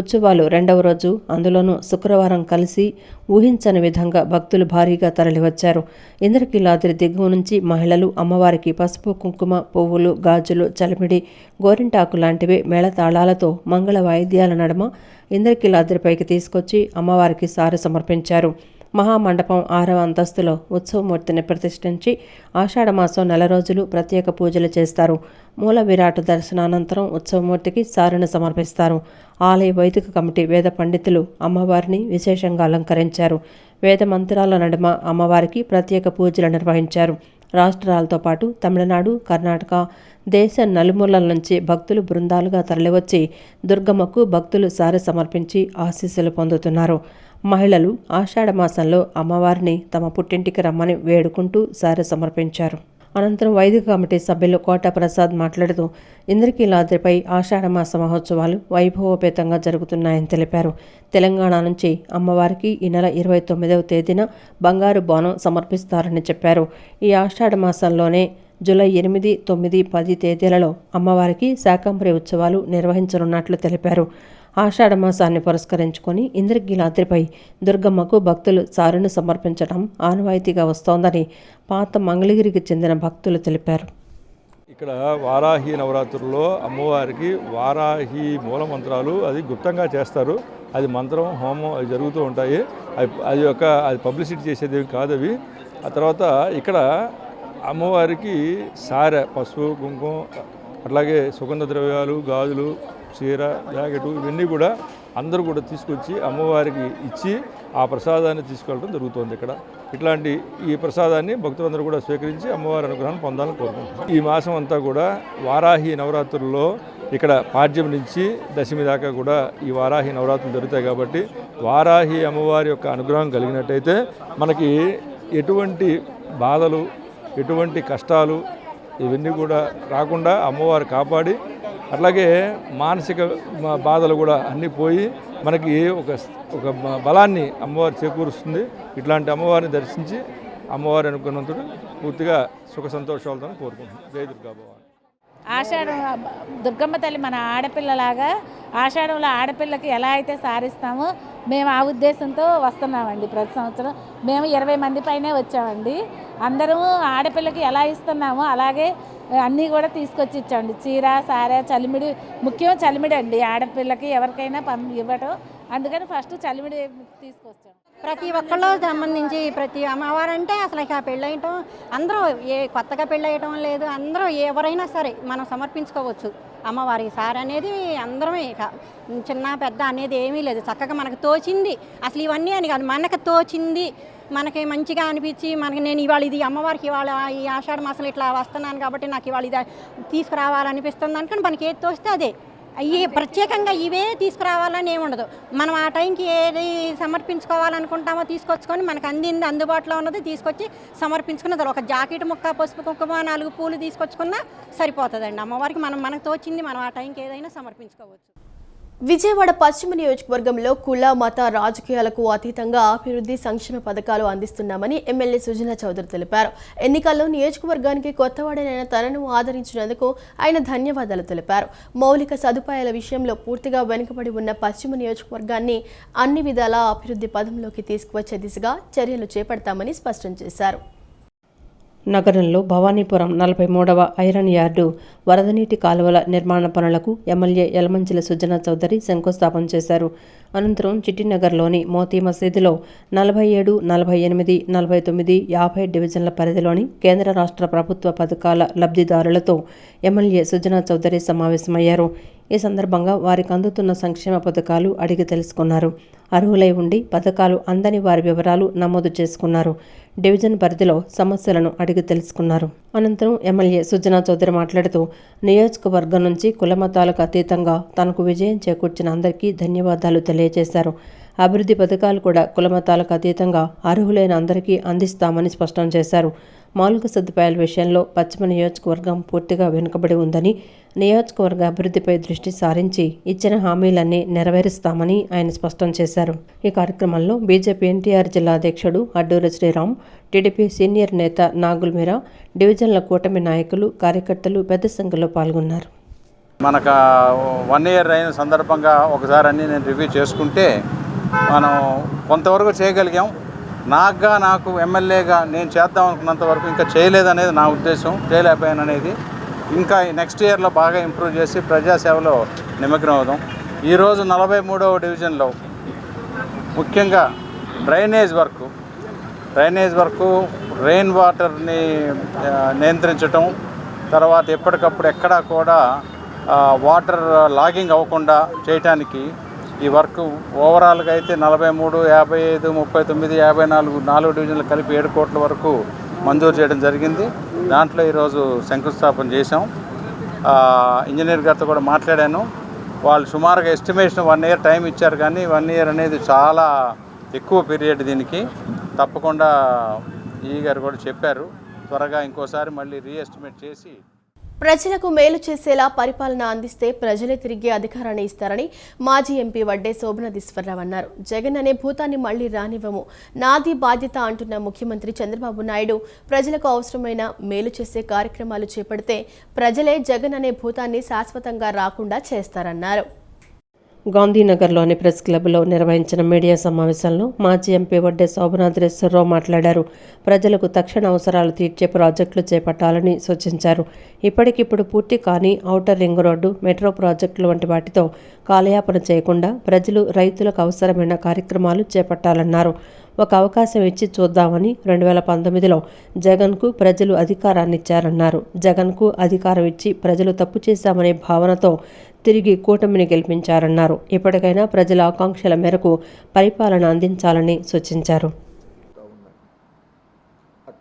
ఉత్సవాలు 2వ రోజు, అందులోనూ శుక్రవారం కలిసి ఊహించని విధంగా భక్తులు భారీగా తరలివచ్చారు. ఇంద్రకీలాద్రి దిగువ నుంచి మహిళలు అమ్మవారికి పసుపు, కుంకుమ, పువ్వులు, గాజులు, చలిమిడి, గోరింటాకు లాంటివి మేళతాళాలతో మంగళ వాయిద్యాల నడుమ ఇంద్రకీలాద్రిపైకి తీసుకొచ్చి అమ్మవారికి సారె సమర్పించారు. మహామండపం 6వ అంతస్తులో ఉత్సవమూర్తిని ప్రతిష్ఠించి ఆషాఢమాసం 4 రోజులు ప్రత్యేక పూజలు చేస్తారు. మూల విరాట్ దర్శనానంతరం ఉత్సవమూర్తికి సారెను సమర్పిస్తారు. ఆలయ వైదిక కమిటీ వేద పండితులు అమ్మవారిని విశేషంగా అలంకరించారు. వేద మంత్రాల నడుమ అమ్మవారికి ప్రత్యేక పూజలు నిర్వహించారు. రాష్ట్రాలతో పాటు తమిళనాడు, కర్ణాటక, దేశ నలుమూలల నుంచి భక్తులు బృందాలుగా తరలివచ్చి దుర్గమ్మకు భక్తులు సారె సమర్పించి ఆశీస్సులు పొందుతున్నారు. మహిళలు ఆషాఢమాసంలో అమ్మవారిని తమ పుట్టింటికి రమ్మని వేడుకుంటూ సారె సమర్పించారు. అనంతరం వైదిక కమిటీ సభ్యులు కోట ప్రసాద్ మాట్లాడుతూ ఇంద్రకీలాద్రిపై ఆషాఢమాస మహోత్సవాలు వైభవోపేతంగా జరుగుతున్నాయని తెలిపారు. తెలంగాణ నుంచి అమ్మవారికి ఈ నెల 29వ తేదీన బంగారు బోనం సమర్పిస్తారని చెప్పారు. ఈ ఆషాఢమాసంలోనే జూలై 8, 9, 10 తేదీలలో అమ్మవారికి శాకంబరి ఉత్సవాలు నిర్వహించనున్నట్లు తెలిపారు. ఆషాఢమాసాన్ని పురస్కరించుకొని ఇంద్రకీలాద్రిపై దుర్గమ్మకు భక్తులు సారెను సమర్పించడం ఆనవాయితీగా వస్తోందని పాత మంగళగిరికి చెందిన భక్తులు తెలిపారు. ఇక్కడ వారాహి నవరాత్రుల్లో అమ్మవారికి వారాహి మూల మంత్రాలు అది గుప్తంగా చేస్తారు. అది మంత్రం, హోమం అవి జరుగుతూ ఉంటాయి. అది పబ్లిసిటీ చేసేది కాదు అవి. ఆ తర్వాత ఇక్కడ అమ్మవారికి సారె, పసుపు, కుంకుమ, అట్లాగే సుగంధ ద్రవ్యాలు, గాజులు, చీర, జాకెటు ఇవన్నీ కూడా అందరూ కూడా తీసుకొచ్చి అమ్మవారికి ఇచ్చి ఆ ప్రసాదాన్ని తీసుకెళ్ళడం జరుగుతుంది ఇక్కడ. ఇట్లాంటి ఈ ప్రసాదాన్ని భక్తులందరూ కూడా స్వీకరించి అమ్మవారి అనుగ్రహాన్ని పొందాలని కోరుకుంటున్నాం. ఈ మాసం అంతా కూడా వారాహి నవరాత్రుల్లో ఇక్కడ పాడ్యం నుంచి దశమి దాకా కూడా ఈ వారాహి నవరాత్రులు జరుగుతాయి కాబట్టి వారాహి అమ్మవారి యొక్క అనుగ్రహం కలిగినట్టయితే మనకి ఎటువంటి బాధలు, ఎటువంటి కష్టాలు ఇవన్నీ కూడా రాకుండా అమ్మవారు కాపాడి, అట్లాగే మానసిక బాధలు కూడా అన్నీ పోయి మనకి ఒక బలాన్ని అమ్మవారు చేకూరుస్తుంది. ఇట్లాంటి అమ్మవారిని దర్శించి అమ్మవారి అనుకున్నంత పూర్తిగా సుఖ సంతోషాలతో కోరుకుంటున్నాం. జై దుర్గా భవాని. ఆషాఢం దుర్గమ్మ తల్లి మన ఆడపిల్లలాగా ఆషాఢంలో ఆడపిల్లకి ఎలా అయితే సారిస్తామో మేము ఆ ఉద్దేశంతో వస్తున్నామండి. ప్రతి సంవత్సరం మేము 20 మంది పైనే వచ్చామండి. అందరూ ఆడపిల్లకి ఎలా ఇస్తున్నామో అలాగే అన్నీ కూడా తీసుకొచ్చి ఇచ్చామండి. చీర, సారె, చలిమిడి, ముఖ్యం చలిమిడి అండి ఆడపిల్లకి ఎవరికైనా ఇవ్వటం. అందుకని ఫస్ట్ చలిమిడి తీసుకొచ్చాం. ప్రతి ఒక్కళ్ళు సంబంధించి ప్రతి అమ్మవారు అంటే అసలు ఇక పెళ్ళయటం అందరూ కొత్తగా పెళ్ళయటం లేదు, అందరూ ఎవరైనా సరే మనం సమర్పించుకోవచ్చు అమ్మవారికి. సారి అనేది అందరమే, ఇక చిన్న పెద్ద అనేది ఏమీ లేదు. చక్కగా మనకు తోచింది, అసలు ఇవన్నీ అని కాదు, మనకు తోచింది మనకి మంచిగా అనిపించి నేను ఇవాళ ఇది అమ్మవారికి ఇవాళ ఈ ఆషాఢ మాసంలో ఇట్లా వస్తున్నాను కాబట్టి నాకు ఇవాళ ఇది తీసుకురావాలనిపిస్తుంది అనుకుని మనకి ఏది తోస్తే అదే. అవి ప్రత్యేకంగా ఇవే తీసుకురావాలని ఏమి ఉండదు. మనం ఆ టైంకి ఏది సమర్పించుకోవాలనుకుంటామో తీసుకొచ్చుకొని మనకు అందింది అందుబాటులో ఉన్నది తీసుకొచ్చి సమర్పించుకున్నది. ఒక జాకెట్ ముక్క, పసుపు కుంకుమ, 4 పూలు తీసుకొచ్చుకున్నా సరిపోతుందండి అమ్మవారికి. మనకు తోచింది మనం ఆ టైంకి ఏదైనా సమర్పించుకోవచ్చు. విజయవాడ పశ్చిమ నియోజకవర్గంలో కుల, మత, రాజకీయాలకు అతీతంగా అభివృద్ధి సంక్షేమ పథకాలు అందిస్తున్నామని ఎమ్మెల్యే సుజనా చౌదరి తెలిపారు. ఎన్నికల్లో నియోజకవర్గానికి కొత్తవాడైన తనను ఆదరించినందుకు ఆయన ధన్యవాదాలు తెలిపారు. మౌలిక సదుపాయాల విషయంలో పూర్తిగా వెనుకబడి ఉన్న పశ్చిమ నియోజకవర్గాన్ని అన్ని విధాలా అభివృద్ధి పదంలోకి తీసుకువచ్చే దిశగా చర్యలు చేపడతామని స్పష్టం చేశారు. నగరంలో భవానీపురం 43వ ఐరన్ యార్డు వరదనీటి కాలువల నిర్మాణ పనులకు ఎమ్మెల్యే యలమంచిల సుజనా చౌదరి శంకుస్థాపన చేశారు. అనంతరం చిట్టినగర్లోని మోతీ మసీదులో 47, 48, 49, 50 డివిజన్ల పరిధిలోని కేంద్ర రాష్ట్ర ప్రభుత్వ పథకాల లబ్ధిదారులతో ఎమ్మెల్యే సుజనా చౌదరి సమావేశమయ్యారు. ఈ సందర్భంగా వారికి అందుతున్న సంక్షేమ పథకాలు అడిగి తెలుసుకున్నారు. అర్హులై ఉండి పథకాలు అందని వారి వివరాలు నమోదు చేసుకున్నారు. డివిజన్ పరిధిలో సమస్యలను అడిగి తెలుసుకున్నారు. అనంతరం ఎమ్మెల్యే సుజనా చౌదరి మాట్లాడుతూ నియోజకవర్గం నుంచి కులమతాలకు అతీతంగా తనకు విజయం చేకూర్చిన అందరికీ ధన్యవాదాలు తెలియజేశారు. అభివృద్ధి పథకాలు కూడా కులమతాలకు అతీతంగా అర్హులైన అందరికీ అందిస్తామని స్పష్టం చేశారు. మౌలిక సదుపాయాల విషయంలో పశ్చిమ నియోజకవర్గం పూర్తిగా వెనుకబడి ఉందని, నియోజకవర్గ అభివృద్ధిపై దృష్టి సారించి ఇచ్చిన హామీలన్నీ నెరవేరుస్తామని ఆయన స్పష్టం చేశారు. ఈ కార్యక్రమంలో బీజేపీ ఎన్టీఆర్ జిల్లా అధ్యక్షుడు అడ్డూరి శ్రీరామ్, టీడీపీ సీనియర్ నేత నాగుల్ మీరా, డివిజన్ల కూటమి నాయకులు, కార్యకర్తలు పెద్ద సంఖ్యలో పాల్గొన్నారు. మనకు 1 year అయిన సందర్భంగా ఒకసారి అన్నీ నేను రివ్యూ చేసుకుంటే మనం కొంతవరకు చేయగలిగాం. నాకు ఎమ్మెల్యేగా నేను చేద్దాం అనుకున్నంత వరకు ఇంకా చేయలేదనేది నా ఉద్దేశం, చేయలేకపోయాననేది. ఇంకా నెక్స్ట్ ఇయర్లో బాగా ఇంప్రూవ్ చేసి ప్రజాసేవలో నిమగ్నం అవుదాం. ఈరోజు 43వ డివిజన్లో ముఖ్యంగా డ్రైనేజ్ వర్కు, రెయిన్ వాటర్ని నియంత్రించటం, తర్వాత ఎప్పటికప్పుడు ఎక్కడా కూడా వాటర్ లాగింగ్ అవ్వకుండా చేయటానికి ఈ వర్క్ ఓవరాల్గా అయితే 43, 55, 39, 54 4 డివిజన్లు కలిపి 7 కోట్ల వరకు మంజూరు చేయడం జరిగింది. దాంట్లో ఈరోజు శంకుస్థాపన చేశాం. ఇంజనీర్ గారితో కూడా మాట్లాడాను. వాళ్ళు సుమారుగా ఎస్టిమేషన్ 1 year టైం ఇచ్చారు, కానీ 1 year అనేది చాలా ఎక్కువ పీరియడ్. దీనికి తప్పకుండా ఈ గారు కూడా చెప్పారు, త్వరగా ఇంకోసారి మళ్ళీ రీఎస్టిమేట్ చేసి ప్రజలకు మేలు చేసేలా పరిపాలన అందిస్తే ప్రజలే తిరిగి అధికారాన్ని ఇస్తారని మాజీ ఎంపీ వడ్డే శోభనాధీశ్వరరావు అన్నారు. జగన్ అనే భూతాన్ని మళ్లీ రానివ్వము, నాది బాధ్యత అంటున్న ముఖ్యమంత్రి చంద్రబాబు నాయుడు ప్రజలకు అవసరమైన మేలు చేసే కార్యక్రమాలు చేపడితే ప్రజలే జగన్ అనే భూతాన్ని శాశ్వతంగా రాకుండా చేస్తారన్నారు. గాంధీనగర్లోని ప్రెస్ క్లబ్లో నిర్వహించిన మీడియా సమావేశంలో మాజీ ఎంపీ వడ్డే శోభనాధీశ్వరరావు మాట్లాడారు. ప్రజలకు తక్షణ అవసరాలు తీర్చే ప్రాజెక్టులు చేపట్టాలని సూచించారు. ఇప్పటికిప్పుడు పూర్తి కాని ఔటర్ రింగ్ రోడ్డు, మెట్రో ప్రాజెక్టులు వంటి వాటితో కాలయాపన చేయకుండా ప్రజలు, రైతులకు అవసరమైన కార్యక్రమాలు చేపట్టాలన్నారు. ఒక అవకాశం ఇచ్చి చూద్దామని 2019లో జగన్కు ప్రజలు అధికారాన్నిచ్చారన్నారు. జగన్కు అధికారం ఇచ్చి ప్రజలు తప్పు చేశామనే భావనతో తిరిగి కూటమిని గెలిపించారన్నారు. ఇప్పటికైనా ప్రజల ఆకాంక్షల మేరకు పరిపాలన అందించాలని సూచించారు.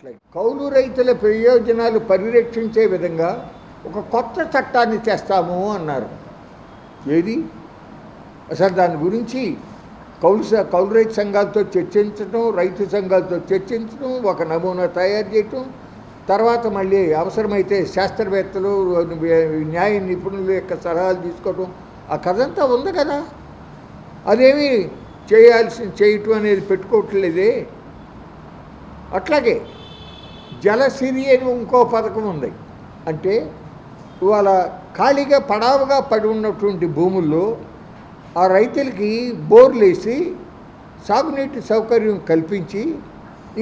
రావట్లేదు. కౌలు రైతుల ప్రయోజనాలు పరిరక్షించే విధంగా ఒక కొత్త చట్టాన్ని తెస్తాము అన్నారు. ఏది అసలు దాని గురించి కౌలు రైతు సంఘాలతో చర్చించడం, రైతు సంఘాలతో చర్చించడం, ఒక నమూనా తయారు చేయటం, తర్వాత మళ్ళీ అవసరమైతే శాస్త్రవేత్తలు, న్యాయ నిపుణుల యొక్క సలహాలు తీసుకోవటం, ఆ కథంతా ఉంది కదా. అదేమి చేయటం అనేది పెట్టుకోవట్లేదే. అట్లాగే జలసిరి అని ఇంకో పథకం ఉంది. అంటే ఇవాళ ఖాళీగా పడావుగా పడి ఉన్నటువంటి భూముల్లో ఆ రైతులకి బోర్లు వేసి సాగునీటి సౌకర్యం కల్పించి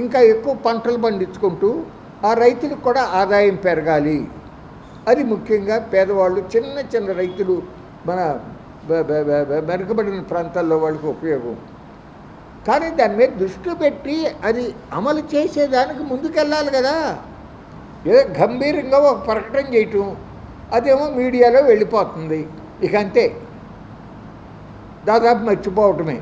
ఇంకా ఎక్కువ పంటలు పండించుకుంటూ ఆ రైతులకు కూడా ఆదాయం పెరగాలి. అది ముఖ్యంగా పేదవాళ్ళు, చిన్న చిన్న రైతులు, మన వెనుకబడిన ప్రాంతాల్లో వాళ్ళకి ఉపయోగం. కానీ దాని మీద దృష్టి పెట్టి అది అమలు చేసేదానికి ముందుకెళ్ళాలి కదా. ఏదో గంభీరంగా ఒక ప్రకటన చేయటం, అదేమో మీడియాలో వెళ్ళిపోతుంది, ఇక అంతే, దాదాపు మర్చిపోవటమే.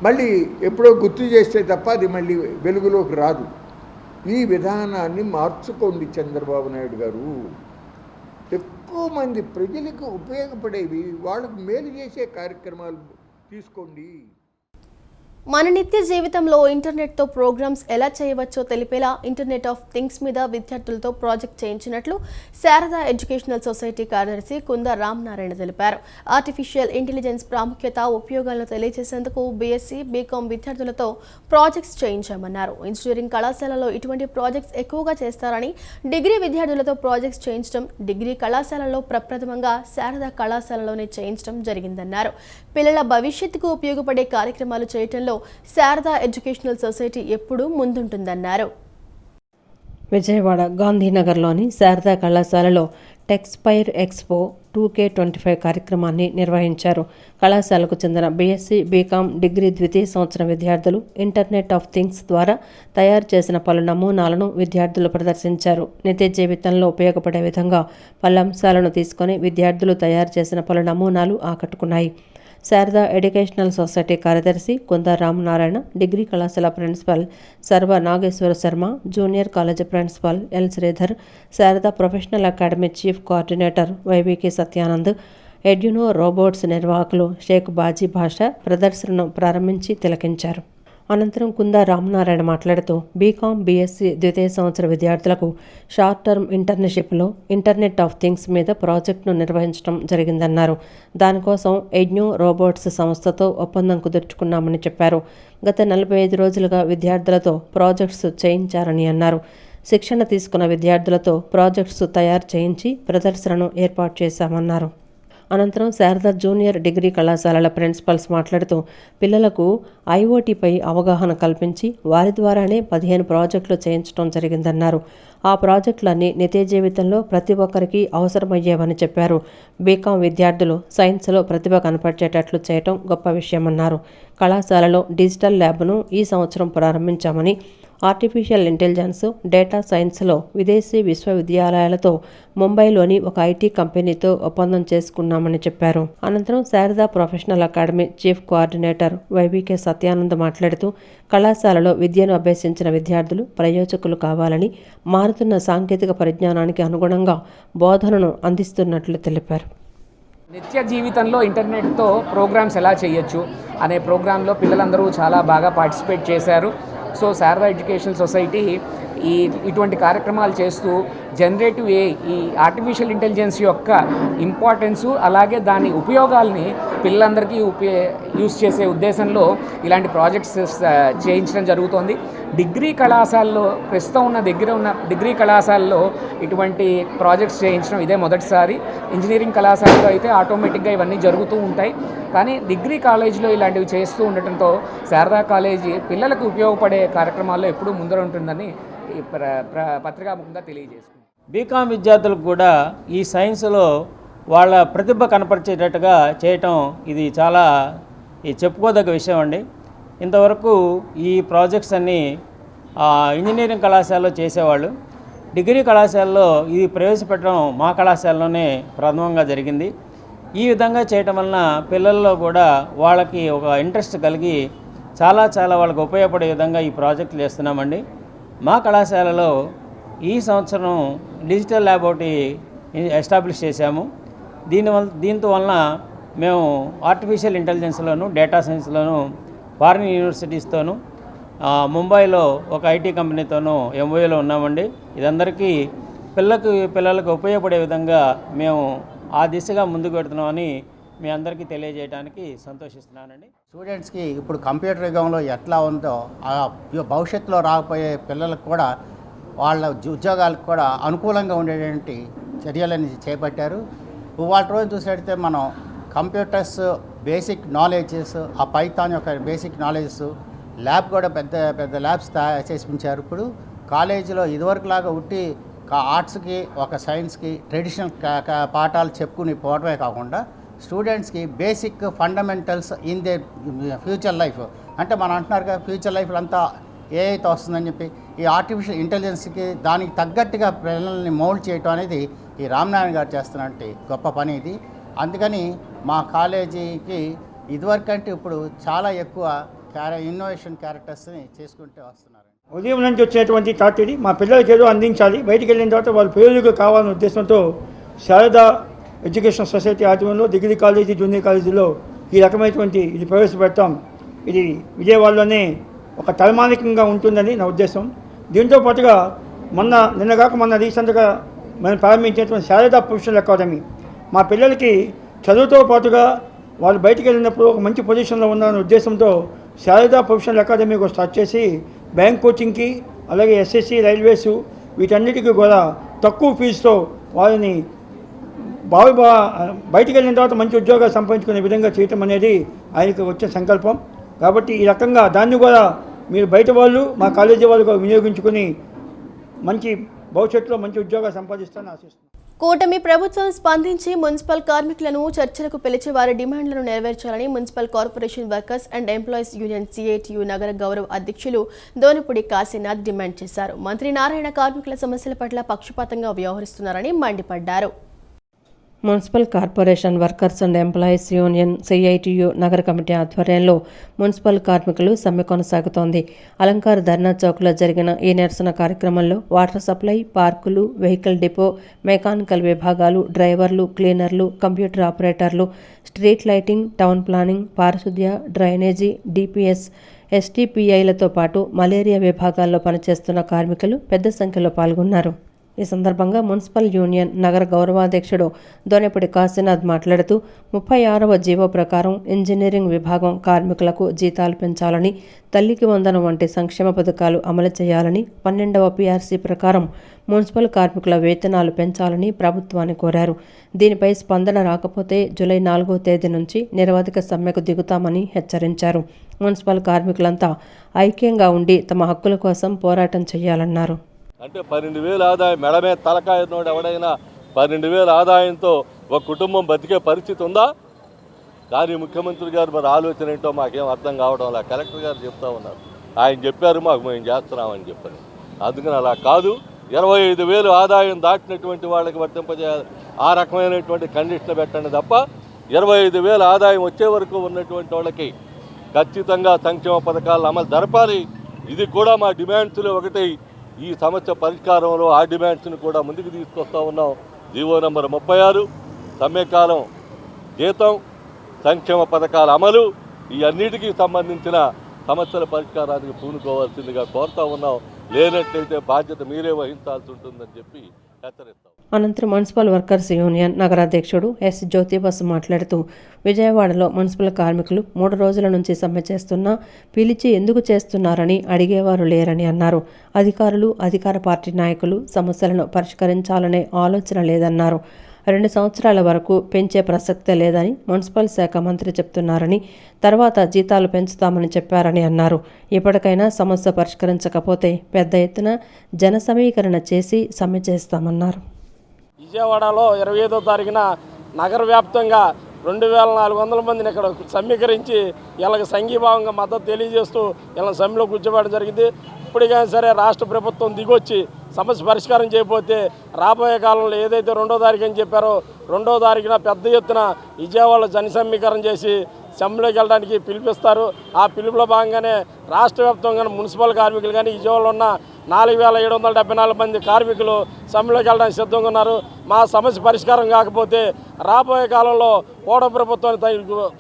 మళ్ళీ ఎప్పుడో గుర్తు చేస్తే తప్ప అది మళ్ళీ వెలుగులోకి రాదు. ఈ విధానాన్ని మార్చుకోండి చంద్రబాబు నాయుడు గారు. ఎక్కువ మంది ప్రజలకు ఉపయోగపడేవి, వాళ్ళకు మేలు చేసే కార్యక్రమాలు తీసుకోండి. మన నిత్య జీవితంలో ఇంటర్నెట్తో ప్రోగ్రామ్స్ ఎలా చేయవచ్చో తెలిపేలా ఇంటర్నెట్ ఆఫ్ థింగ్స్ మీద విద్యార్థులతో ప్రాజెక్ట్ చేయించినట్లు శారదా ఎడ్యుకేషనల్ సొసైటీ కార్యదర్శి కుంద రామనారాయణ తెలిపారు. ఆర్టిఫిషియల్ ఇంటెలిజెన్స్ ప్రాముఖ్యత, ఉపయోగాలను తెలియజేసేందుకు బీఎస్సీ, బీకాం విద్యార్థులతో ప్రాజెక్ట్స్ చేయించామన్నారు. ఇంజనీరింగ్ కళాశాలలో ఇటువంటి ప్రాజెక్ట్స్ ఎక్కువగా చేస్తారని, డిగ్రీ విద్యార్థులతో ప్రాజెక్ట్స్ చేయించడం డిగ్రీ కళాశాలలో ప్రప్రథమంగా శారదా కళాశాలలోనే చేయించడం జరిగిందన్నారు. పిల్లల భవిష్యత్తుకు ఉపయోగపడే కార్యక్రమాలు చేయటంలో శారదా ఎడ్యుకేషనల్ సొసైటీ ఎప్పుడూ ముందుంటుందన్నారు. విజయవాడ గాంధీనగర్లోని శారదా కళాశాలలో టెక్స్పైర్ ఎక్స్పో 2K25 కార్యక్రమాన్ని నిర్వహించారు. కళాశాలకు చెందిన బీఎస్సీ, బీకాం, డిగ్రీ ద్వితీయ సంవత్సరం విద్యార్థులు ఇంటర్నెట్ ఆఫ్ థింగ్స్ ద్వారా తయారు చేసిన పలు నమూనాలను విద్యార్థులు ప్రదర్శించారు. నిత్య జీవితంలో ఉపయోగపడే విధంగా పలు అంశాలను తీసుకొని విద్యార్థులు తయారు చేసిన పలు నమూనాలు ఆకట్టుకున్నాయి. శారదా ఎడ్యుకేషనల్ సొసైటీ కార్యదర్శి కుంద రామనారాయణ, డిగ్రీ కళాశాల principal Sarva Nageswara Sharma, junior college principal L Sridhar, Sharada professional academy chief coordinator YVK Satyanand, Eduno robots నిర్వాహకులు షేక్ బాజీ భాషా ప్రదర్శనను ప్రారంభించి తిలకించారు. అనంతరం కుంద రామనారాయణ మాట్లాడుతూ బీకాం, బీఎస్సీ ద్వితీయ సంవత్సర విద్యార్థులకు షార్ట్ టర్మ్ ఇంటర్న్షిప్లో ఇంటర్నెట్ ఆఫ్ థింగ్స్ మీద ప్రాజెక్టును నిర్వహించడం జరిగిందన్నారు. దానికోసం ఎడ్యునో రోబోట్స్ సంస్థతో ఒప్పందం కుదుర్చుకున్నామని చెప్పారు. గత 45 రోజులుగా విద్యార్థులతో ప్రాజెక్ట్స్ చేయించారని అన్నారు. శిక్షణ తీసుకున్న విద్యార్థులతో ప్రాజెక్ట్స్ తయారు చేయించి ప్రదర్శనను ఏర్పాటు చేశామన్నారు. అనంతరం శారదా జూనియర్ డిగ్రీ కళాశాలల ప్రిన్సిపల్స్ మాట్లాడుతూ పిల్లలకు ఐఓటీపై అవగాహన కల్పించి వారి ద్వారానే 15 ప్రాజెక్టులు చేయించడం జరిగిందన్నారు. ఆ ప్రాజెక్టులన్నీ నిత్య జీవితంలో ప్రతి ఒక్కరికి అవసరమయ్యేవని చెప్పారు. బీకాం విద్యార్థులు సైన్స్లో ప్రతిభ కనపరిచేటట్లు చేయటం గొప్ప విషయమన్నారు. కళాశాలలో డిజిటల్ ల్యాబ్ను ఈ సంవత్సరం ప్రారంభించామని, ఆర్టిఫిషియల్ ఇంటెలిజెన్స్, డేటా సైన్స్లో విదేశీ విశ్వవిద్యాలయాలతో ముంబైలోని ఒక ఐటీ కంపెనీతో ఒప్పందం చేసుకున్నామని చెప్పారు. అనంతరం Sharada professional academy chief coordinator YVK Satyanand మాట్లాడుతూ కళాశాలలో విద్యను అభ్యసించిన విద్యార్థులు ప్రయోజకులు కావాలని, మారుతున్న సాంకేతిక పరిజ్ఞానానికి అనుగుణంగా బోధనను అందిస్తున్నట్లు తెలిపారు. నిత్య జీవితంలో ఇంటర్నెట్తో ప్రోగ్రామ్స్ ఎలా చేయొచ్చు అనే ప్రోగ్రాంలో పిల్లలందరూ చాలా బాగా పార్టిసిపేట్ చేశారు. సో శారదా ఎడ్యుకేషనల్ సొసైటీ ఇటువంటి కార్యక్రమాలు చేస్తూ జనరేటివ్ ఏఐ, ఈ ఆర్టిఫిషియల్ ఇంటెలిజెన్స్ యొక్క ఇంపార్టెన్సు, అలాగే దాని ఉపయోగాల్ని పిల్లలందరికీ యూస్ చేసే ఉద్దేశంలో ఇలాంటి ప్రాజెక్ట్స్ చేయించడం జరుగుతోంది. డిగ్రీ కళాశాలలో ప్రస్తుతం ఉన్న డిగ్రీ కళాశాలలో ఇటువంటి ప్రాజెక్ట్స్ చేయించడం ఇదే మొదటిసారి. ఇంజనీరింగ్ కళాశాలలో అయితే ఆటోమేటిక్గా ఇవన్నీ జరుగుతూ ఉంటాయి. కానీ డిగ్రీ కాలేజీలో ఇలాంటివి చేస్తూ ఉండటంతో శారదా కాలేజీ పిల్లలకు ఉపయోగపడే కార్యక్రమాల్లో ఎప్పుడూ ముందర ఉంటుందని పత్రికాముఖంగా తెలియజేస్తుంది. బీకాం విద్యార్థులకు కూడా ఈ సైన్స్లో వాళ్ళ ప్రతిభ కనపరిచేటట్టుగా చేయటం ఇది చాలా చెప్పుకోదగ్గ విషయం అండి. ఇంతవరకు ఈ ప్రాజెక్ట్స్ అన్నీ ఇంజనీరింగ్ కళాశాలలో చేసేవాళ్ళు. డిగ్రీ కళాశాలలో ఇది ప్రవేశపెట్టడం మా కళాశాలలోనే ప్రథమంగా జరిగింది. ఈ విధంగా చేయటం వలన పిల్లల్లో కూడా వాళ్ళకి ఒక ఇంట్రెస్ట్ కలిగి చాలా వాళ్ళకి ఉపయోగపడే విధంగా ఈ ప్రాజెక్టులు చేస్తున్నామండి. మా కళాశాలలో ఈ సంవత్సరం డిజిటల్ ల్యాబ్ ఒకటి ఎస్టాబ్లిష్ చేశాము. దీంతో వలన మేము ఆర్టిఫిషియల్ ఇంటెలిజెన్స్లోను డేటా సైన్స్లోను ఫారిన్ యూనివర్సిటీస్తోనూ ముంబైలో ఒక ఐటీ కంపెనీతోనూ ఎంఓయూలో ఉన్నామండి. ఇదందరికీ పిల్లలకు ఉపయోగపడే విధంగా మేము ఆ దిశగా ముందుకు పెడుతున్నామని మీ అందరికీ తెలియజేయడానికి సంతోషిస్తున్నానండి. స్టూడెంట్స్కి ఇప్పుడు కంప్యూటర్ యుగంలో ఎట్లా ఉందో భవిష్యత్తులో రాకపోయే పిల్లలకు కూడా వాళ్ళ ఉద్యోగాలకు కూడా అనుకూలంగా ఉండేటువంటి చర్యలని చేపట్టారు. వాళ్ళ రోజు చూసినట్టయితే మనం కంప్యూటర్స్ బేసిక్ నాలెడ్జెస్, ఆ పైథాన్ యొక్క బేసిక్ నాలెడ్జెస్, ల్యాబ్ కూడా పెద్ద పెద్ద ల్యాబ్స్ తయారు చేసించారు. ఇప్పుడు కాలేజీలో ఇదివరకులాగా ఉట్టి ఆర్ట్స్కి ఒక సైన్స్కి ట్రెడిషనల్ పాఠాలు చెప్పుకుని పోవడమే కాకుండా స్టూడెంట్స్కి basic fundamentals in they future life, అంటే మనం అంటున్నారు కదా ఫ్యూచర్ లైఫ్లో అంతా ఏఐతో వస్తుందని చెప్పి ఈ ఆర్టిఫిషియల్ ఇంటెలిజెన్స్కి దానికి తగ్గట్టుగా పిల్లల్ని మౌల్డ్ చేయటం అనేది ఈ రామనారాయణ గారు చేస్తున్నట్టు గొప్ప పని ఇది. అందుకని మా కాలేజీకి ఇదివరకంటే ఇప్పుడు చాలా ఎక్కువ ఇన్నోవేషన్ క్యారెక్టర్స్ని చేసుకుంటూ వస్తున్నారు. ఉదయం నుంచి వచ్చేటువంటి థాట్ ఇది, మా పిల్లలకి ఏదో అందించాలి, బయటికి వెళ్ళిన తర్వాత వాళ్ళు పేరుగా కావాలనే ఉద్దేశంతో శారదా ఎడ్యుకేషన్ సొసైటీ ఆధ్వర్యంలో డిగ్రీ కాలేజీ జూనియర్ కాలేజీలో ఈ రకమైనటువంటి ఇది ప్రవేశపెడతాం. ఇది విజయవాడలోనే ఒక తలమానికంగా ఉంటుందని నా ఉద్దేశం. దీంతో పాటుగా నిన్న రీసెంట్గా మనం ప్రారంభించేటువంటి శారదా ప్రొఫెషనల్ అకాడమీ మా పిల్లలకి చదువుతో పాటుగా వాళ్ళు బయటికి వెళ్ళినప్పుడు ఒక మంచి పొజిషన్లో ఉన్నారనే ఉద్దేశంతో శారదా ప్రొఫెషనల్ అకాడమీ కూడా స్టార్ట్ చేసి బ్యాంక్ కోచింగ్కి, అలాగే ఎస్ఎస్సి, రైల్వేసు వీటన్నిటికీ కూడా తక్కువ ఫీజుతో వాళ్ళని బయటికి వెళ్ళిన తర్వాత మంచి ఉద్యోగాలు సంపాదించుకునే విధంగా చేయటం అనేది ఆయనకు వచ్చిన సంకల్పం. కాబట్టి ఈ రకంగా దాన్ని కూడా మీరు బయట వాళ్ళు మా కాలేజీ వాళ్ళు వినియోగించుకుని మంచి భవిష్యత్తులో మంచి ఉద్యోగాలు సంపాదిస్తారని ఆశిస్తున్నాను. కూటమి ప్రభుత్వం స్పందించి మున్సిపల్ కార్మికులను చర్చలకు పిలిచి వారి డిమాండ్లను నెరవేర్చాలని municipal corporation workers and employees union CITU నగర గౌరవ అధ్యక్షులు దోనిపూడి కాశీనాథ్ డిమాండ్ చేశారు. మంత్రి నారాయణ కార్మికుల సమస్యల పట్ల పక్షపాతంగా వ్యవహరిస్తున్నారని మండిపడ్డారు. Municipal corporation workers and employees union CITU నగర కమిటీ ఆధ్వర్యంలో మున్సిపల్ కార్మికులు సమ్మె కొనసాగుతోంది. అలంకార ధర్నా చౌక్లో జరిగిన ఈ నిరసన కార్యక్రమంలో వాటర్ సప్లై, పార్కులు, వెహికల్ డిపో, మెకానికల్ విభాగాలు, డ్రైవర్లు, క్లీనర్లు, కంప్యూటర్ ఆపరేటర్లు, స్ట్రీట్ లైటింగ్, టౌన్ ప్లానింగ్, పారిశుద్ధ్య, డ్రైనేజీ, డిపిఎస్, ఎస్టీపీఐలతో పాటు మలేరియా విభాగాల్లో పనిచేస్తున్న కార్మికులు పెద్ద సంఖ్యలో పాల్గొన్నారు. ఈ సందర్భంగా మున్సిపల్ యూనియన్ నగర గౌరవాధ్యక్షుడు దోనిపూడి కాశీనాథ్ మాట్లాడుతూ 36వ జీవో ప్రకారం ఇంజనీరింగ్ విభాగం కార్మికులకు జీతాలు పెంచాలని, తల్లికి వందనం వంటి సంక్షేమ పథకాలు అమలు చేయాలని, 12వ పీఆర్సీ ప్రకారం మున్సిపల్ కార్మికుల వేతనాలు పెంచాలని ప్రభుత్వాన్ని కోరారు. దీనిపై స్పందన రాకపోతే జూలై 4వ తేదీ నుంచి నిరవధిక సమ్మెకు దిగుతామని హెచ్చరించారు. మున్సిపల్ కార్మికులంతా ఐక్యంగా ఉండి తమ హక్కుల కోసం పోరాటం చేయాలన్నారు. అంటే 12,000 ఆదాయం మెడమే తలకాయ నోడు ఎవడైనా 12,000 ఆదాయంతో ఒక కుటుంబం బతికే పరిస్థితి ఉందా? కానీ ముఖ్యమంత్రి గారు మరి ఆలోచన ఏంటో మాకేం అర్థం కావడం అలా కలెక్టర్ గారు చెప్తా ఉన్నారు. ఆయన చెప్పారు మాకు మేము చేస్తున్నామని చెప్పని. అందుకని అలా కాదు, 25,000 ఆదాయం దాటినటువంటి వాళ్ళకి వర్తింపజేయాలి. ఆ రకమైనటువంటి కండిషన్లు పెట్టండి తప్ప 25,000 ఆదాయం వచ్చే వరకు ఉన్నటువంటి వాళ్ళకి ఖచ్చితంగా సంక్షేమ పథకాలను అమలు జరపాలి. ఇది కూడా మా డిమాండ్స్లో ఒకటి. ఈ సమస్య పరిష్కారంలో ఆ డిమాండ్స్ని కూడా ముందుకు తీసుకొస్తా ఉన్నాం. జీవో నంబర్ 36 సమ్మెకాలం జీతం, సంక్షేమ పథకాల అమలు, ఈ అన్నిటికీ సంబంధించిన సమస్యల పరిష్కారానికి పూనుకోవాల్సిందిగా కోరుతా ఉన్నాం. లేనట్లయితే బాధ్యత మీరే వహించాల్సి ఉంటుందని చెప్పి హెచ్చరిస్తాం. అనంతరం municipal workers union నగరాధ్యక్షుడు yes Jyotibas మాట్లాడుతూ విజయవాడలో మున్సిపల్ కార్మికులు 3 రోజుల నుంచి సమ్మె చేస్తున్నా పిలిచి ఎందుకు చేస్తున్నారని అడిగేవారు లేరని అన్నారు. అధికారులు, అధికార పార్టీ నాయకులు సమస్యలను పరిష్కరించాలనే ఆలోచన లేదన్నారు. 2 సంవత్సరాల వరకు పెంచే ప్రసక్తే లేదని మున్సిపల్ శాఖ మంత్రి చెప్తున్నారని, తర్వాత జీతాలు పెంచుతామని చెప్పారని అన్నారు. ఇప్పటికైనా సమస్య పరిష్కరించకపోతే పెద్ద ఎత్తున జన సమీకరణ చేసి సమ్మె చేస్తామన్నారు. విజయవాడలో 25వ తారీఖున నగర వ్యాప్తంగా 2,400 మందిని ఇక్కడ సమీకరించి వీళ్ళకి సంఘీభావంగా మద్దతు తెలియజేస్తూ వీళ్ళని సమ్మెలో కూర్చోబెట్టడం జరిగింది. ఇప్పటికైనా సరే రాష్ట్ర ప్రభుత్వం దిగొచ్చి సమస్య పరిష్కారం చేయకపోతే రాబోయే కాలంలో ఏదైతే 2వ తారీఖు అని చెప్పారో 2వ తారీఖున పెద్ద ఎత్తున విజయవాడలో జన సమీకరణ చేసి సమ్మెలోకి వెళ్ళడానికి పిలిపిస్తారు. ఆ పిలుపులో భాగంగానే రాష్ట్ర వ్యాప్తంగా మున్సిపల్ కార్మికులు కానీ విజయవాడలో ఉన్న 4774 మంది కార్మికులు సమ్మెలోకి వెళ్ళడానికి సిద్ధంగా ఉన్నారు. మా సమస్య పరిష్కారం కాకపోతే రాబోయే కాలంలో కూటమి ప్రభుత్వాన్ని